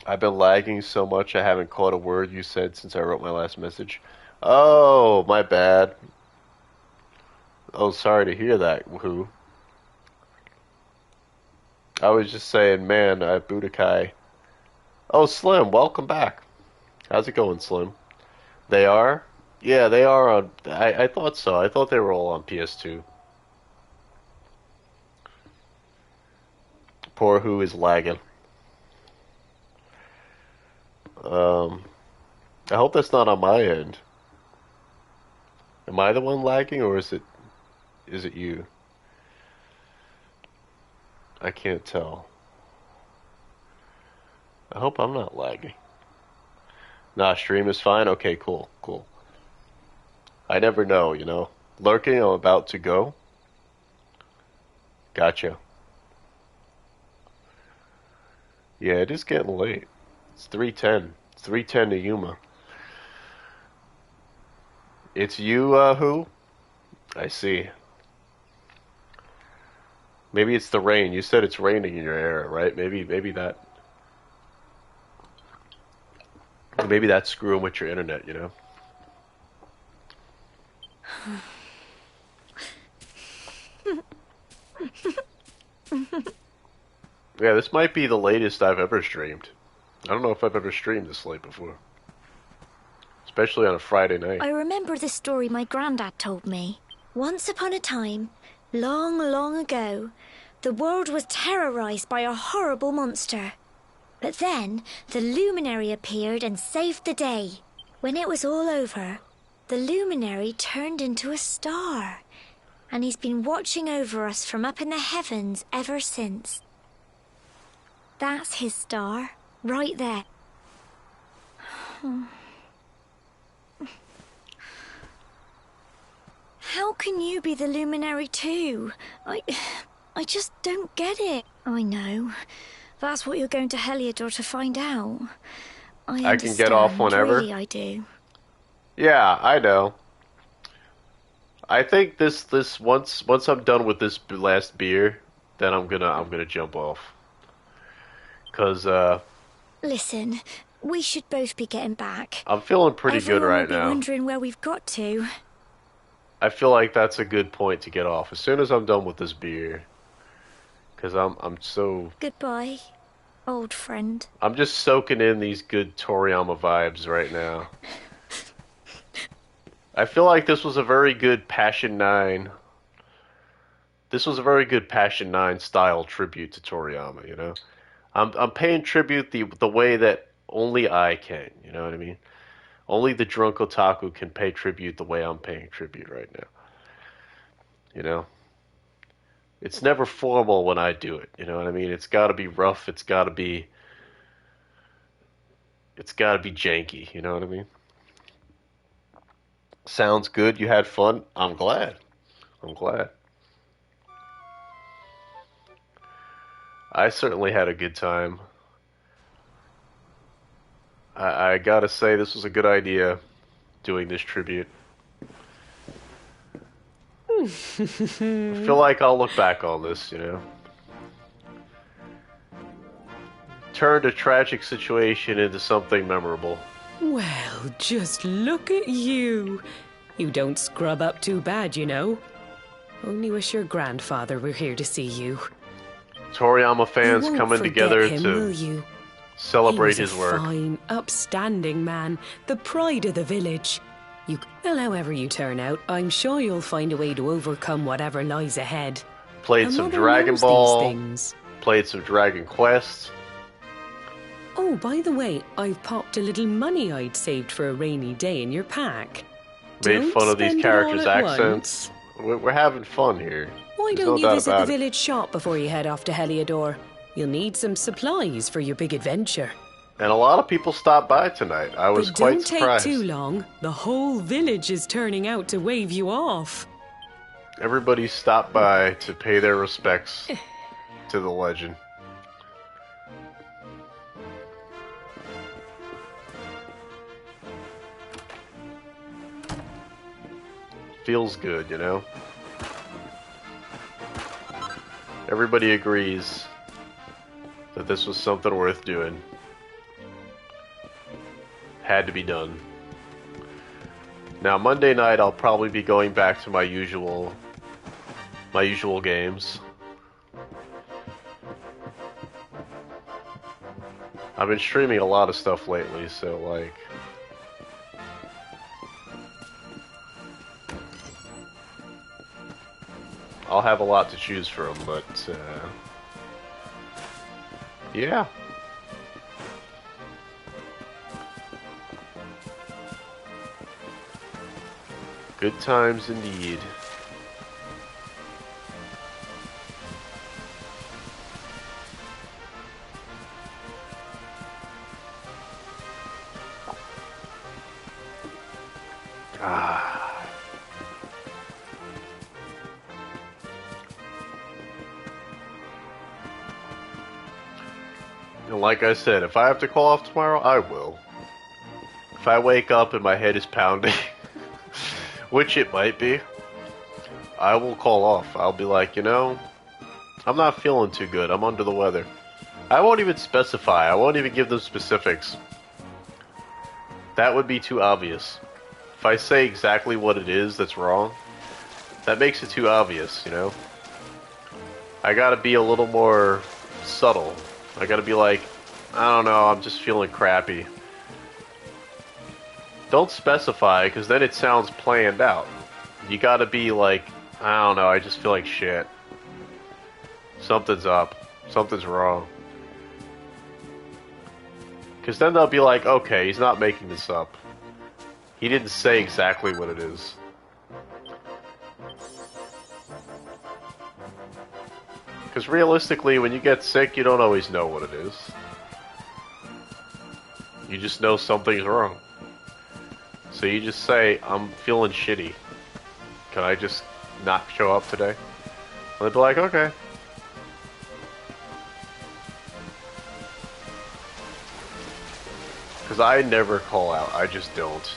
I've been lagging so much I haven't caught a word you said since I wrote my last message. Oh, my bad. Oh, sorry to hear that, Woohoo. I was just saying, man, Budokai. Oh, Slim, welcome back. How's it going, Slim? They are? Yeah, they are on... I thought so. I thought they were all on PS2. Poor Who is lagging. I hope that's not on my end. Am I the one lagging, or is it you? I can't tell. I hope I'm not lagging. Nah, stream is fine? Okay, cool, cool. I never know, you know. Lurking, I'm about to go. Gotcha. Yeah, it is getting late. It's 3:10. It's 3:10 to Yuma. It's you, who? I see. Maybe it's the rain. You said it's raining in your area, right? Maybe that's screwing with your internet, you know? Yeah, this might be the latest I've ever streamed. I don't know if I've ever streamed this late before. Especially on a Friday night. I remember the story my granddad told me. Once upon a time, long, long ago, the world was terrorized by a horrible monster. But then, the luminary appeared and saved the day. When it was all over, the luminary turned into a star. And he's been watching over us from up in the heavens ever since. That's his star, right there. How can you be the luminary too? I just don't get it. I know. That's what you're going to Heliodor to find out. I can get off whenever. Really, I do. Yeah, I know. I think this once I'm done with this last beer, then I'm gonna jump off. 'Cause Listen, we should both be getting back. I'm feeling pretty good right Everyone will be now. wondering where we've got to. I feel like that's a good point to get off as soon as I'm done with this beer. 'Cause I'm so... Goodbye, old friend. I'm just soaking in these good Toriyama vibes right now. I feel like this was a very good Passion 9. This was a very good Passion 9 style tribute to Toriyama, you know? I'm paying tribute the way that only I can, you know what I mean? Only the drunk otaku can pay tribute the way I'm paying tribute right now. You know? It's never formal when I do it, you know what I mean? It's gotta be rough, it's gotta be janky, you know what I mean? Sounds good, you had fun? I'm glad. I certainly had a good time. I gotta say, this was a good idea, doing this tribute. I feel like I'll look back on this, you know. Turned a tragic situation into something memorable. Well, just look at you. You don't scrub up too bad, you know. Only wish your grandfather were here to see you. Toriyama fans You won't coming forget together him, to will you? celebrate He was his work. a fine, upstanding man, the pride of the village. Well, however you turn out, I'm sure you'll find a way to overcome whatever lies ahead. Played A some mother Dragon knows these Ball. things. Played some Dragon Quest. Oh, by the way, I've popped a little money I'd saved for a rainy day in your pack. Made Don't fun of these spend it all characters' at accents. We're having fun here. Why There's don't no you doubt visit the about it. village shop before you head off to Heliodor? You'll need some supplies for your big adventure. And a lot of people stopped by tonight. I was But quite don't surprised. take too long. The whole village is turning out to wave you off. Everybody stopped by to pay their respects to the legend. Feels good, you know? Everybody agrees that this was something worth doing. Had to be done. Now Monday night I'll probably be going back to my usual games. I've been streaming a lot of stuff lately, so like I'll have a lot to choose from, but yeah. Good times indeed. And like I said, if I have to call off tomorrow, I will. If I wake up and my head is pounding, which it might be, I will call off. I'll be like, you know, I'm not feeling too good. I'm under the weather. I won't even specify. I won't even give them specifics. That would be too obvious. If I say exactly what it is that's wrong, that makes it too obvious, you know? I gotta be a little more subtle. I gotta be like, I don't know, I'm just feeling crappy. Don't specify, because then it sounds planned out. You gotta be like, I don't know, I just feel like shit. Something's up. Something's wrong. Because then they'll be like, okay, he's not making this up. He didn't say exactly what it is. Because realistically, when you get sick, you don't always know what it is. You just know something's wrong. So you just say, I'm feeling shitty. Can I just not show up today? And they'll be like, okay. Because I never call out, I just don't.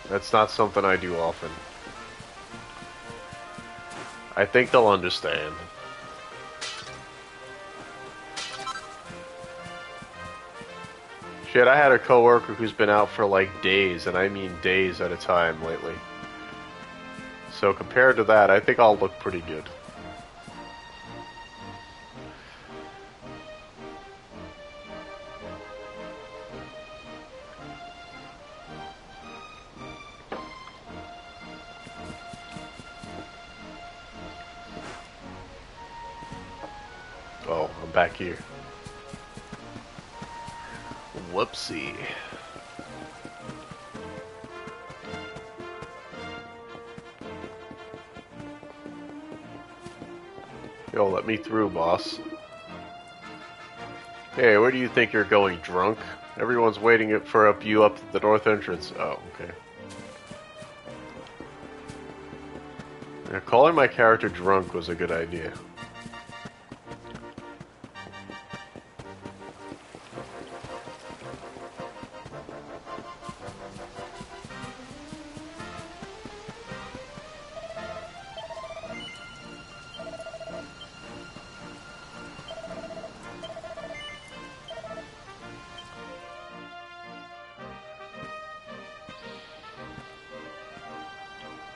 That's not something I do often. I think they'll understand. Shit, I had a coworker who's been out for like days, and I mean days at a time lately. So compared to that, I think I'll look pretty good. Oh, I'm back here. Whoopsie. Yo, let me through, boss. Hey, where do you think you're going, drunk? Everyone's waiting for you up at the north entrance. Oh, okay. Yeah, calling my character drunk was a good idea.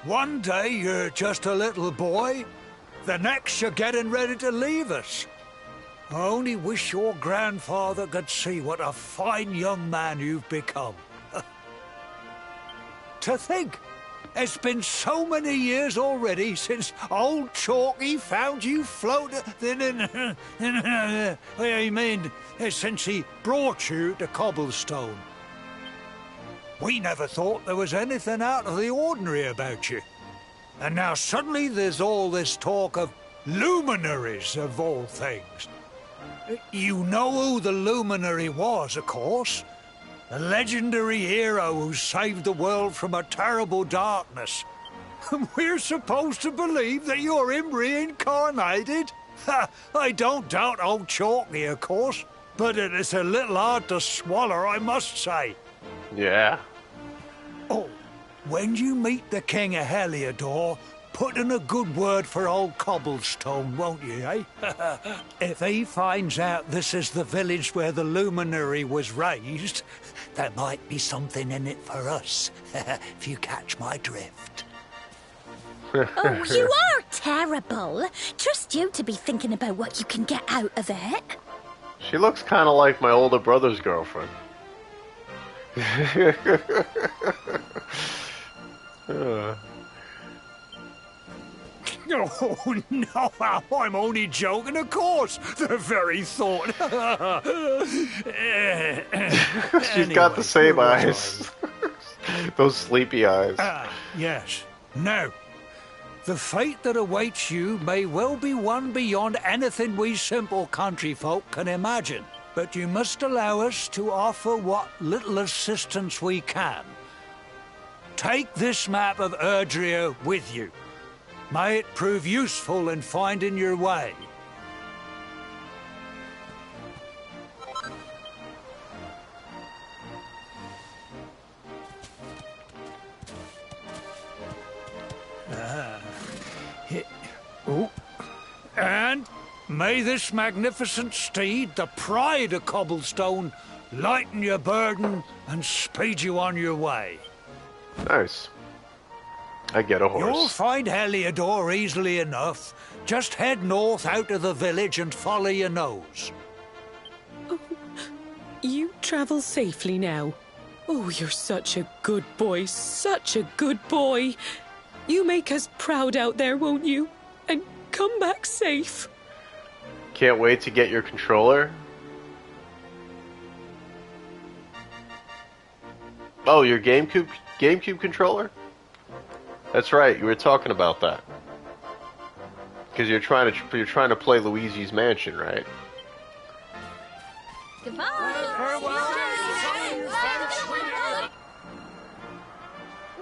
One day you're just a little boy, the next you're getting ready to leave us. I only wish your grandfather could see what a fine young man you've become. To think, it's been so many years already since old Chalky found you floating since he brought you to Cobblestone. We never thought there was anything out of the ordinary about you. And now suddenly there's all this talk of luminaries, of all things. You know who the luminary was, of course. The legendary hero who saved the world from a terrible darkness. And we're supposed to believe that you're him reincarnated? Ha! I don't doubt old Chalky, of course. But it is a little hard to swallow, I must say. Yeah. Oh, when you meet the King of Heliodor, put in a good word for old Cobblestone, won't you, eh? If he finds out this is the village where the luminary was raised, there might be something in it for us, if you catch my drift. Oh, you are terrible. Trust you to be thinking about what you can get out of it. She looks kind of like my older brother's girlfriend. Oh, no, I'm only joking, of course. The very thought. She's got the same eyes. Those sleepy eyes. Yes. Now, the fate that awaits you may well be one beyond anything we simple country folk can imagine. But you must allow us to offer what little assistance we can. Take this map of Erdrea with you. May it prove useful in finding your way. And may this magnificent steed, the pride of Cobblestone, lighten your burden and speed you on your way. Nice. I get a horse. You'll find Heliodor easily enough. Just head north out of the village and follow your nose. Oh, you travel safely now. Oh, you're such a good boy, such a good boy. You make us proud out there, won't you? And come back safe. Can't wait to get your controller. Oh, your GameCube controller? That's right. You were talking about that. Because you're trying to play Luigi's Mansion, right?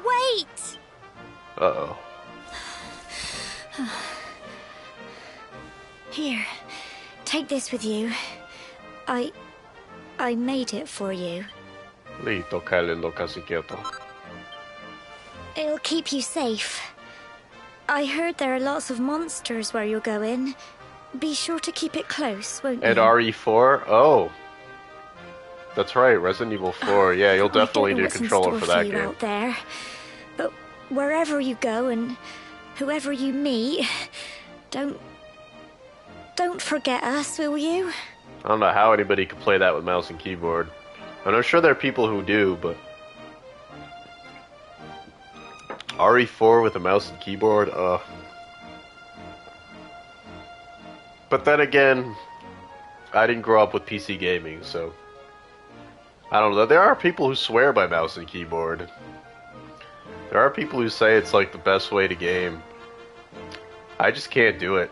Wait! Uh-oh. Here, take this with you. I made it for you. Listo, Kylindo Casiquieto. It'll keep you safe. I heard there are lots of monsters where you're going. Be sure to keep it close, won't you? And RE4? Oh. That's right, Resident Evil 4. Yeah, you'll definitely need a controller for that game. Out there. But wherever you go and whoever you meet, don't forget us, will you? I don't know how anybody could play that with mouse and keyboard. And I'm sure there are people who do, but RE4 with a mouse and keyboard, But then again, I didn't grow up with PC gaming, so I don't know. There are people who swear by mouse and keyboard. There are people who say it's like the best way to game. I just can't do it.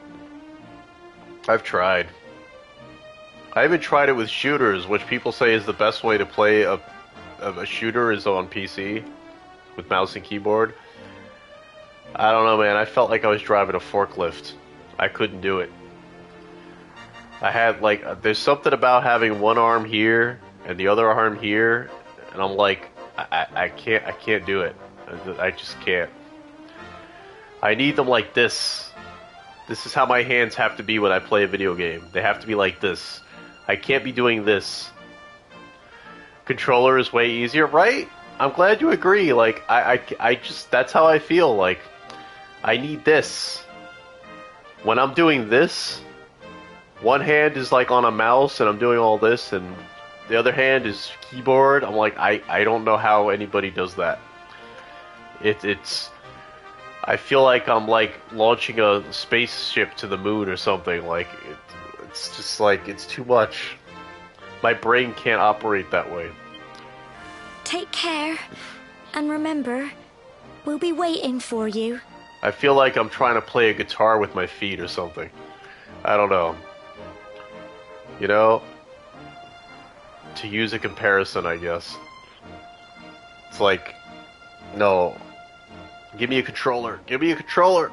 I've tried. I even tried it with shooters, which people say is the best way to play a shooter is on PC with mouse and keyboard. I don't know, man. I felt like I was driving a forklift. I couldn't do it. I had like, there's something about having one arm here and the other arm here, and I'm like, I can't do it. I just can't. I need them like this. This is how my hands have to be when I play a video game. They have to be like this. I can't be doing this. Controller is way easier, right? I'm glad you agree. Like, I just, that's how I feel. Like, I need this. When I'm doing this, one hand is like on a mouse and I'm doing all this, and the other hand is keyboard. I'm like, I don't know how anybody does that. It's I feel like I'm like launching a spaceship to the moon or something. Like, it's just like, it's too much. My brain can't operate that way. Take care. And remember, we'll be waiting for you. I feel like I'm trying to play a guitar with my feet or something. I don't know. You know? To use a comparison, I guess. It's like, no. Give me a controller. Give me a controller.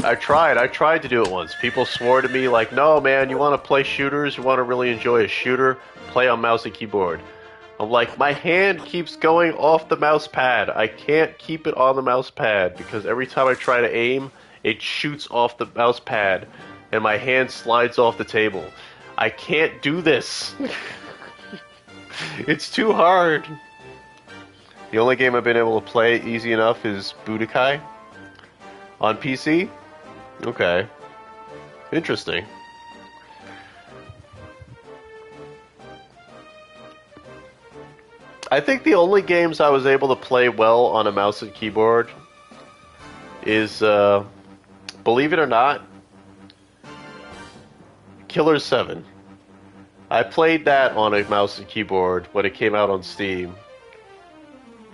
I tried to do it once. People swore to me like, no man, you want to play shooters, you want to really enjoy a shooter, play on mouse and keyboard. I'm like, my hand keeps going off the mouse pad. I can't keep it on the mouse pad because every time I try to aim, it shoots off the mouse pad and my hand slides off the table. I can't do this. It's too hard. The only game I've been able to play easy enough is Budokai on PC. Okay. Interesting. I think the only games I was able to play well on a mouse and keyboard is, believe it or not, Killer 7. I played that on a mouse and keyboard when it came out on Steam.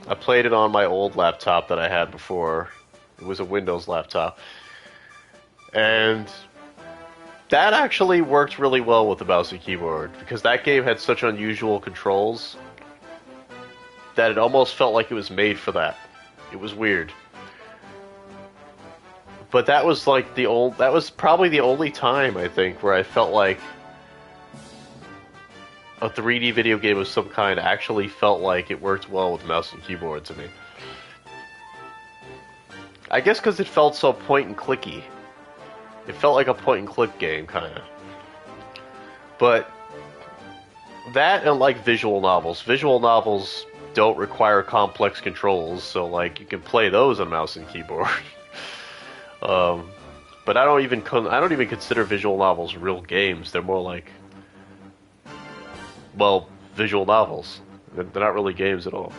I played it on my old laptop that I had before. It was a Windows laptop. And that actually worked really well with the mouse and keyboard because that game had such unusual controls that it almost felt like it was made for that. It was weird. But that was like that was probably the only time I think where I felt like a 3D video game of some kind actually felt like it worked well with mouse and keyboard to me. I guess because it felt so point and clicky. It felt like a point and click game, kind of. But that and like visual novels. Visual novels don't require complex controls, so like you can play those on mouse and keyboard. But I don't even consider visual novels real games. They're more like, well, visual novels. They're not really games at all.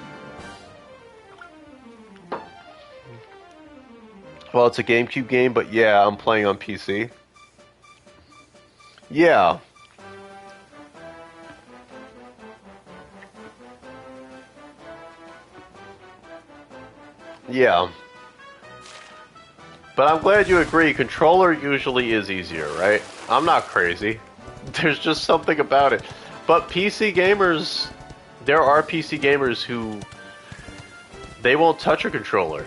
Well, it's a GameCube game, but yeah, I'm playing on PC. Yeah. Yeah. But I'm glad you agree. Controller usually is easier, right? I'm not crazy. There's just something about it. But PC gamers, there are PC gamers who, they won't touch a controller.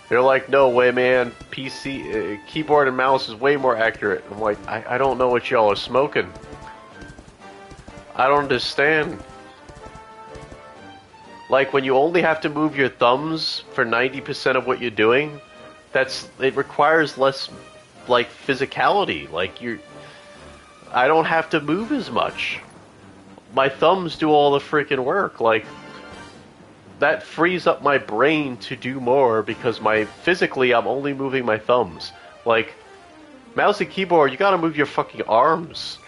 They're like, no way, man, PC, keyboard and mouse is way more accurate. I'm like, I don't know what y'all are smoking. I don't understand. Like, when you only have to move your thumbs for 90% of what you're doing, it requires less, like, physicality. Like, I don't have to move as much. My thumbs do all the freaking work. Like, that frees up my brain to do more because physically I'm only moving my thumbs. Like, mouse and keyboard, you gotta move your fucking arms.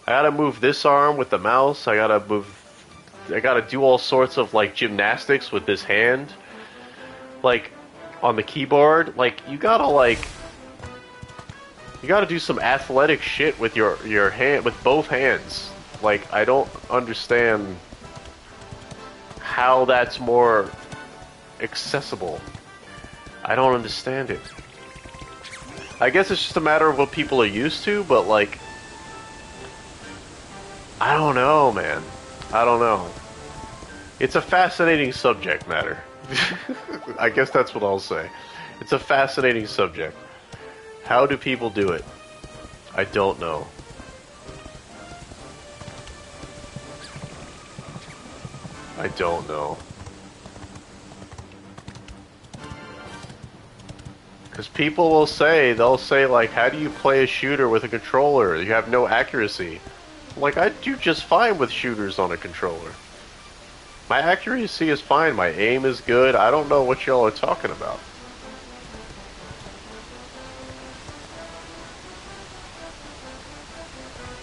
I gotta move this arm with the mouse, I gotta do all sorts of, like, gymnastics with this hand. Like, on the keyboard, like, you gotta do some athletic shit with your hand, with both hands. Like, I don't understand how that's more accessible. I don't understand it. I guess it's just a matter of what people are used to, but like, I don't know, man. I don't know. It's a fascinating subject matter. I guess that's what I'll say. It's a fascinating subject. How do people do it? I don't know. I don't know. Because people will say, they'll say like, how do you play a shooter with a controller? You have no accuracy. I'm like, I do just fine with shooters on a controller. My accuracy is fine, my aim is good, I don't know what y'all are talking about.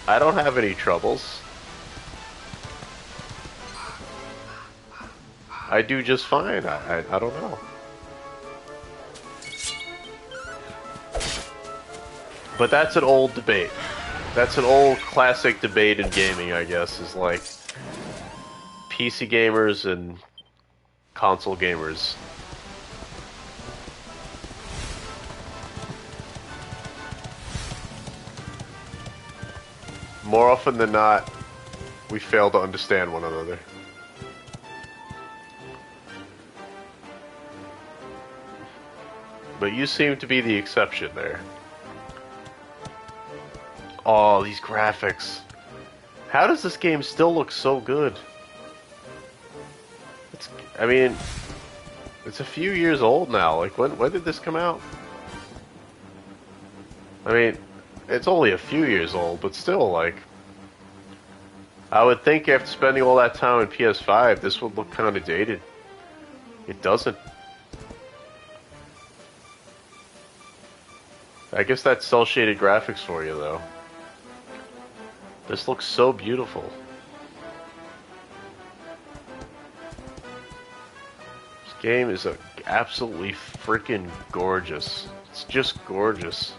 I don't have any troubles. I do just fine. I don't know. But that's an old debate. That's an old classic debate in gaming, I guess, is like PC gamers and console gamers. More often than not, we fail to understand one another. But you seem to be the exception there. Oh, these graphics. How does this game still look so good? I mean, it's a few years old now. Like, when did this come out? I mean, it's only a few years old, but still, like, I would think after spending all that time on PS5, this would look kind of dated. It doesn't. I guess that's cel-shaded graphics for you, though. This looks so beautiful. This game is absolutely freaking gorgeous. It's just gorgeous.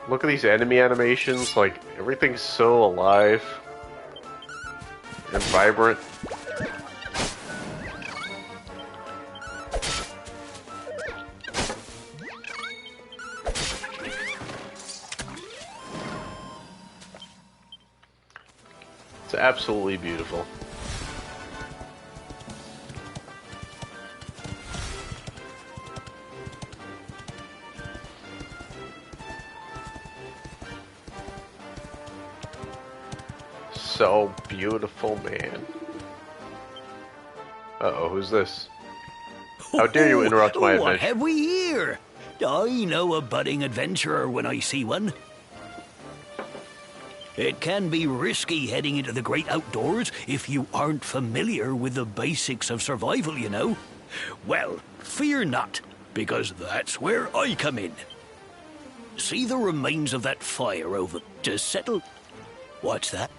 Look at these enemy animations, like, everything's so alive and vibrant. It's absolutely beautiful. So beautiful, man. Uh-oh, who's this? How dare you interrupt my What adventure? have we here? I know a budding adventurer when I see one. It can be risky heading into the great outdoors if you aren't familiar with the basics of survival, you know. Well, fear not, because that's where I come in. See the remains of that fire over to settle? What's that?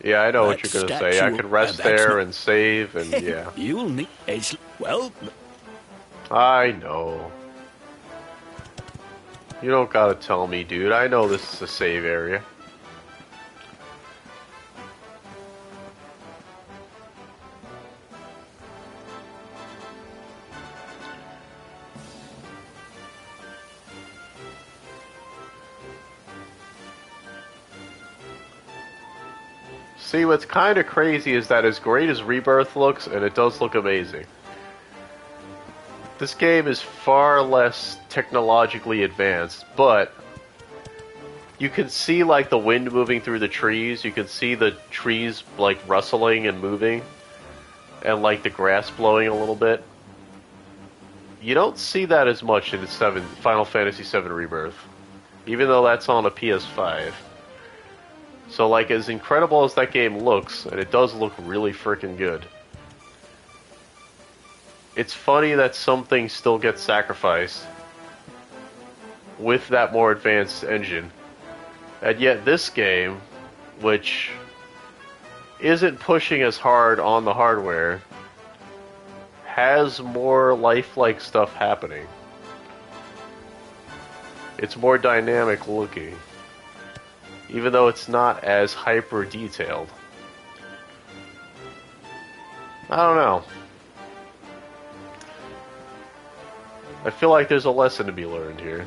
Yeah, I know what That you're gonna say. I statue- could rest that's there not- and save, and yeah. You'll need... It's... Well... I know. You don't gotta tell me, dude. I know this is a save area. See, what's kind of crazy is that as great as Rebirth looks, and it does look amazing, this game is far less technologically advanced, but you can see, like, the wind moving through the trees. You can see the trees, like, rustling and moving, and, like, the grass blowing a little bit. You don't see that as much in Final Fantasy VII Rebirth, even though that's on a PS5. So, like, as incredible as that game looks, and it does look really freaking good, it's funny that some things still get sacrificed with that more advanced engine. And yet this game, which isn't pushing as hard on the hardware, has more lifelike stuff happening. It's more dynamic looking, even though it's not as hyper detailed. I don't know. I feel like there's a lesson to be learned here.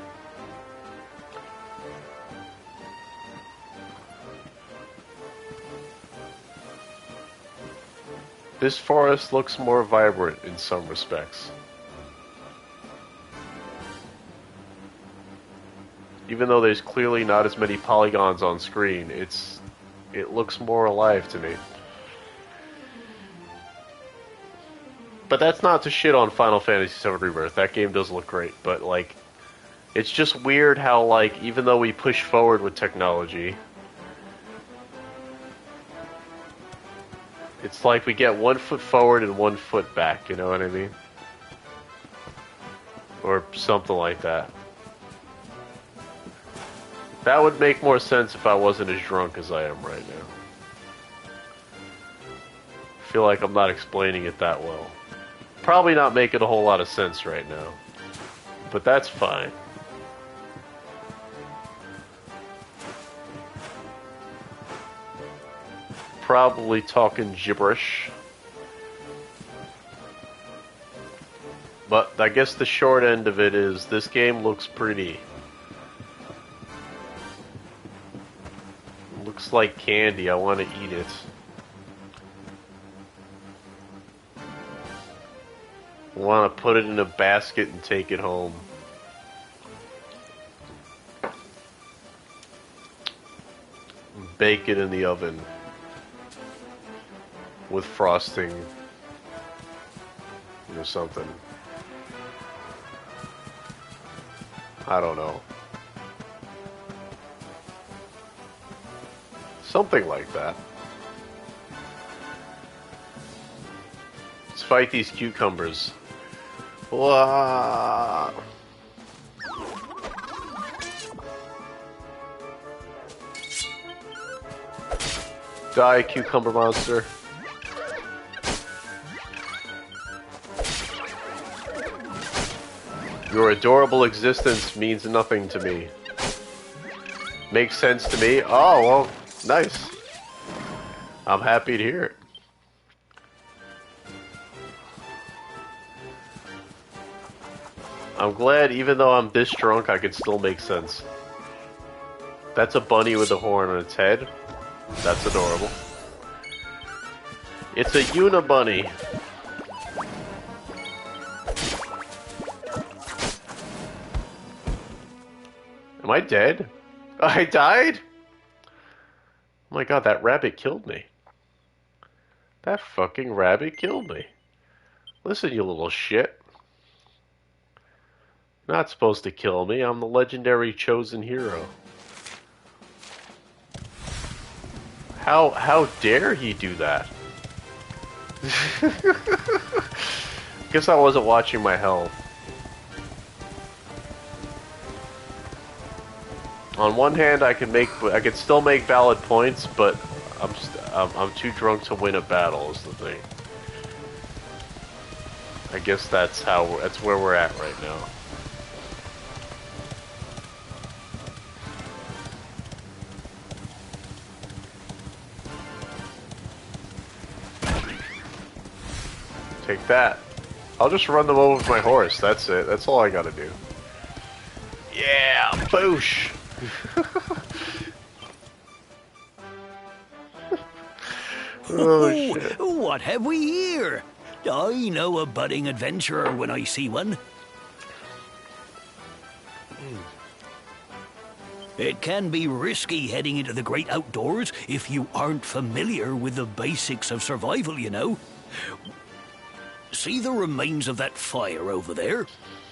This forest looks more vibrant in some respects. Even though there's clearly not as many polygons on screen, it looks more alive to me. But that's not to shit on Final Fantasy VII Rebirth. That game does look great, but, like, it's just weird how, like, even though we push forward with technology, it's like we get 1 foot forward and 1 foot back, you know what I mean? Or something like that. That would make more sense if I wasn't as drunk as I am right now. I feel like I'm not explaining it that well. Probably not making a whole lot of sense right now. But that's fine. Probably talking gibberish. But I guess the short end of it is this game looks pretty. Looks like candy. I want to eat it. I want to put it in a basket and take it home. Bake it in the oven. with frosting or something. I don't know. Something like that. Let's fight these cucumbers. Wah. Die, cucumber monster. Your adorable existence means nothing to me. Makes sense to me? Oh, well, nice. I'm happy to hear it. I'm glad, even though I'm this drunk, I can still make sense. That's a bunny with a horn on its head. That's adorable. It's a unibunny. Am I dead? I died? Oh my god, that rabbit killed me. That fucking rabbit killed me. Listen, you little shit. You're not supposed to kill me. I'm the legendary chosen hero. How dare he do that? Guess I wasn't watching my health. On one hand, I can still make valid points, but I'm too drunk to win a battle. Is the thing. I guess that's where we're at right now. Take that. I'll just run them over with my horse. That's it. That's all I gotta do. Yeah, boosh. Oh, shit. What have we here? I know a budding adventurer when I see one. It can be risky heading into the great outdoors if you aren't familiar with the basics of survival, you know. See the remains of that fire over there?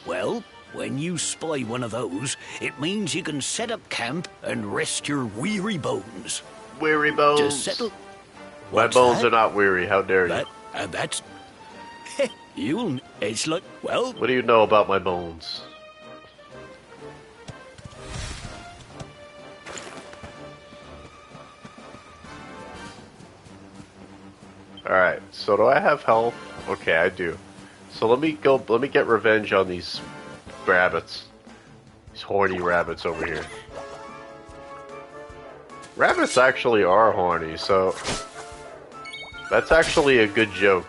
Well, when you spy one of those, it means you can set up camp and rest your weary bones. Weary bones. To settle... My bones are not weary, how dare you? That's... It's like, well... What do you know about my bones? Alright, so do I have health? Okay, I do. So let me get revenge on these rabbits. These horny rabbits over here. Rabbits actually are horny, so... That's actually a good joke.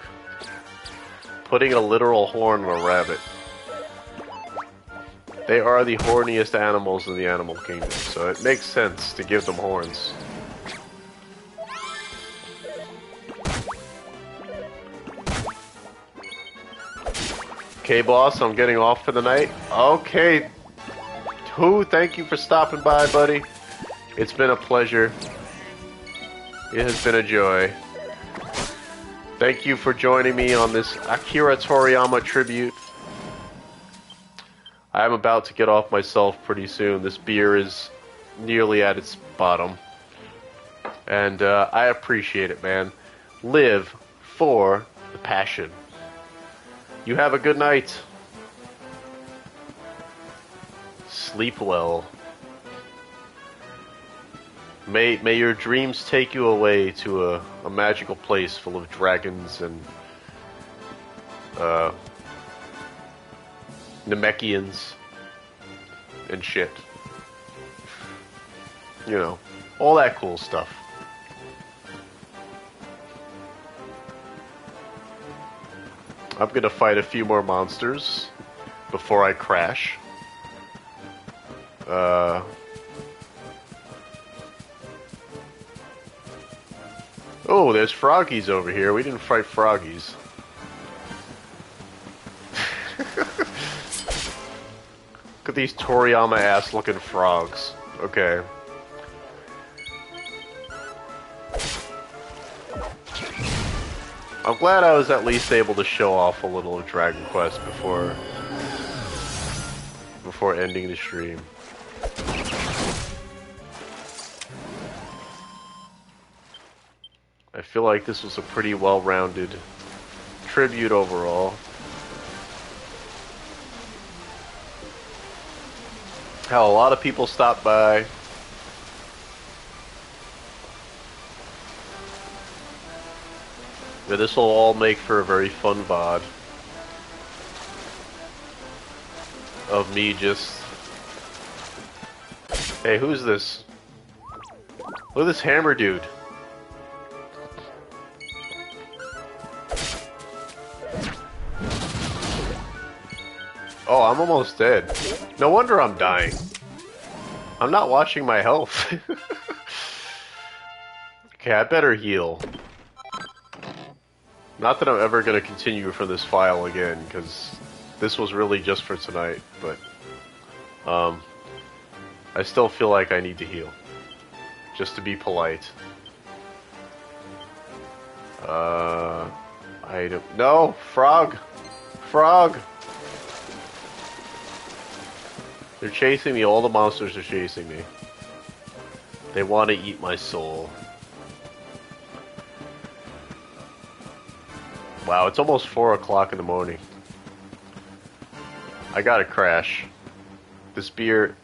Putting a literal horn on a rabbit. They are the horniest animals in the animal kingdom, so it makes sense to give them horns. Okay, boss, I'm getting off for the night. Okay. Thank you for stopping by, buddy. It's been a pleasure. It has been a joy. Thank you for joining me on this Akira Toriyama tribute. I'm about to get off myself pretty soon. This beer is nearly at its bottom. And I appreciate it, man. Live for the passion. You have a good night. Sleep well. May your dreams take you away to a magical place full of dragons and Namekians and shit. You know, all that cool stuff. I'm gonna fight a few more monsters before I crash. Oh, there's froggies over here. We didn't fight froggies. Look at these Toriyama ass looking frogs. Okay. glad I was at least able to show off a little of Dragon Quest before ending the stream. I feel like this was a pretty well-rounded tribute overall. How a lot of people stopped by. Yeah, this will all make for a very fun VOD of me just... Hey, who's this? Look at this hammer dude. Oh, I'm almost dead. No wonder I'm dying. I'm not watching my health. Okay, I better heal. Not that I'm ever going to continue from this file again, because this was really just for tonight, but I still feel like I need to heal. Just to be polite. Item. No! Frog! Frog! They're chasing me. All the monsters are chasing me. They want to eat my soul. Wow, it's almost 4 o'clock in the morning. I gotta crash. This beer...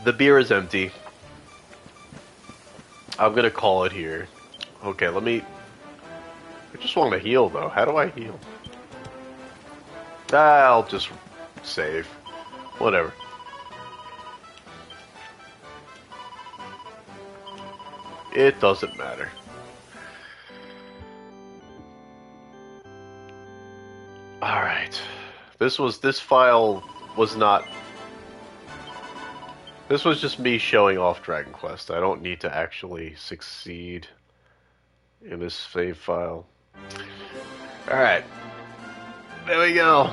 The beer is empty. I'm gonna call it here. Okay, let me... I just want to heal, though. How do I heal? I'll just save. Whatever. It doesn't matter. Alright. This file was not... This was just me showing off Dragon Quest. I don't need to actually succeed in this save file. Alright. There we go.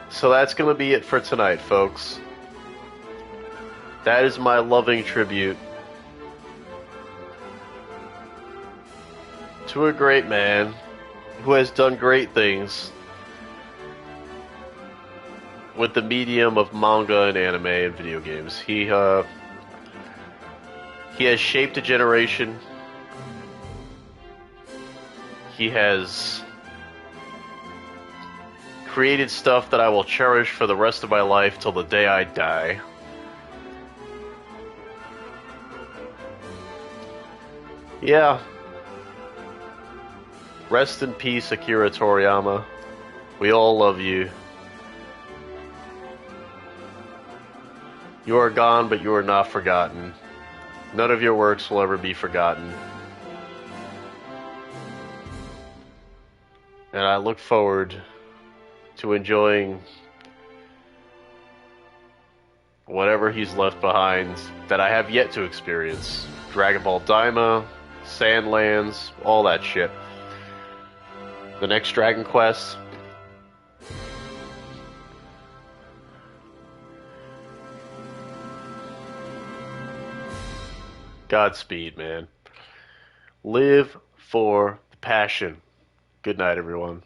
So that's going to be it for tonight, folks. That is my loving tribute to a great man who has done great things with the medium of manga and anime and video games. He has shaped a generation. He has created stuff that I will cherish for the rest of my life till the day I die. Yeah. Rest in peace, Akira Toriyama. We all love you. You are gone, but you are not forgotten. None of your works will ever be forgotten. And I look forward to enjoying whatever he's left behind that I have yet to experience. Dragon Ball Daima, Sandlands, all that shit. The next Dragon Quest. Godspeed, man. Live for the passion. Good night, everyone.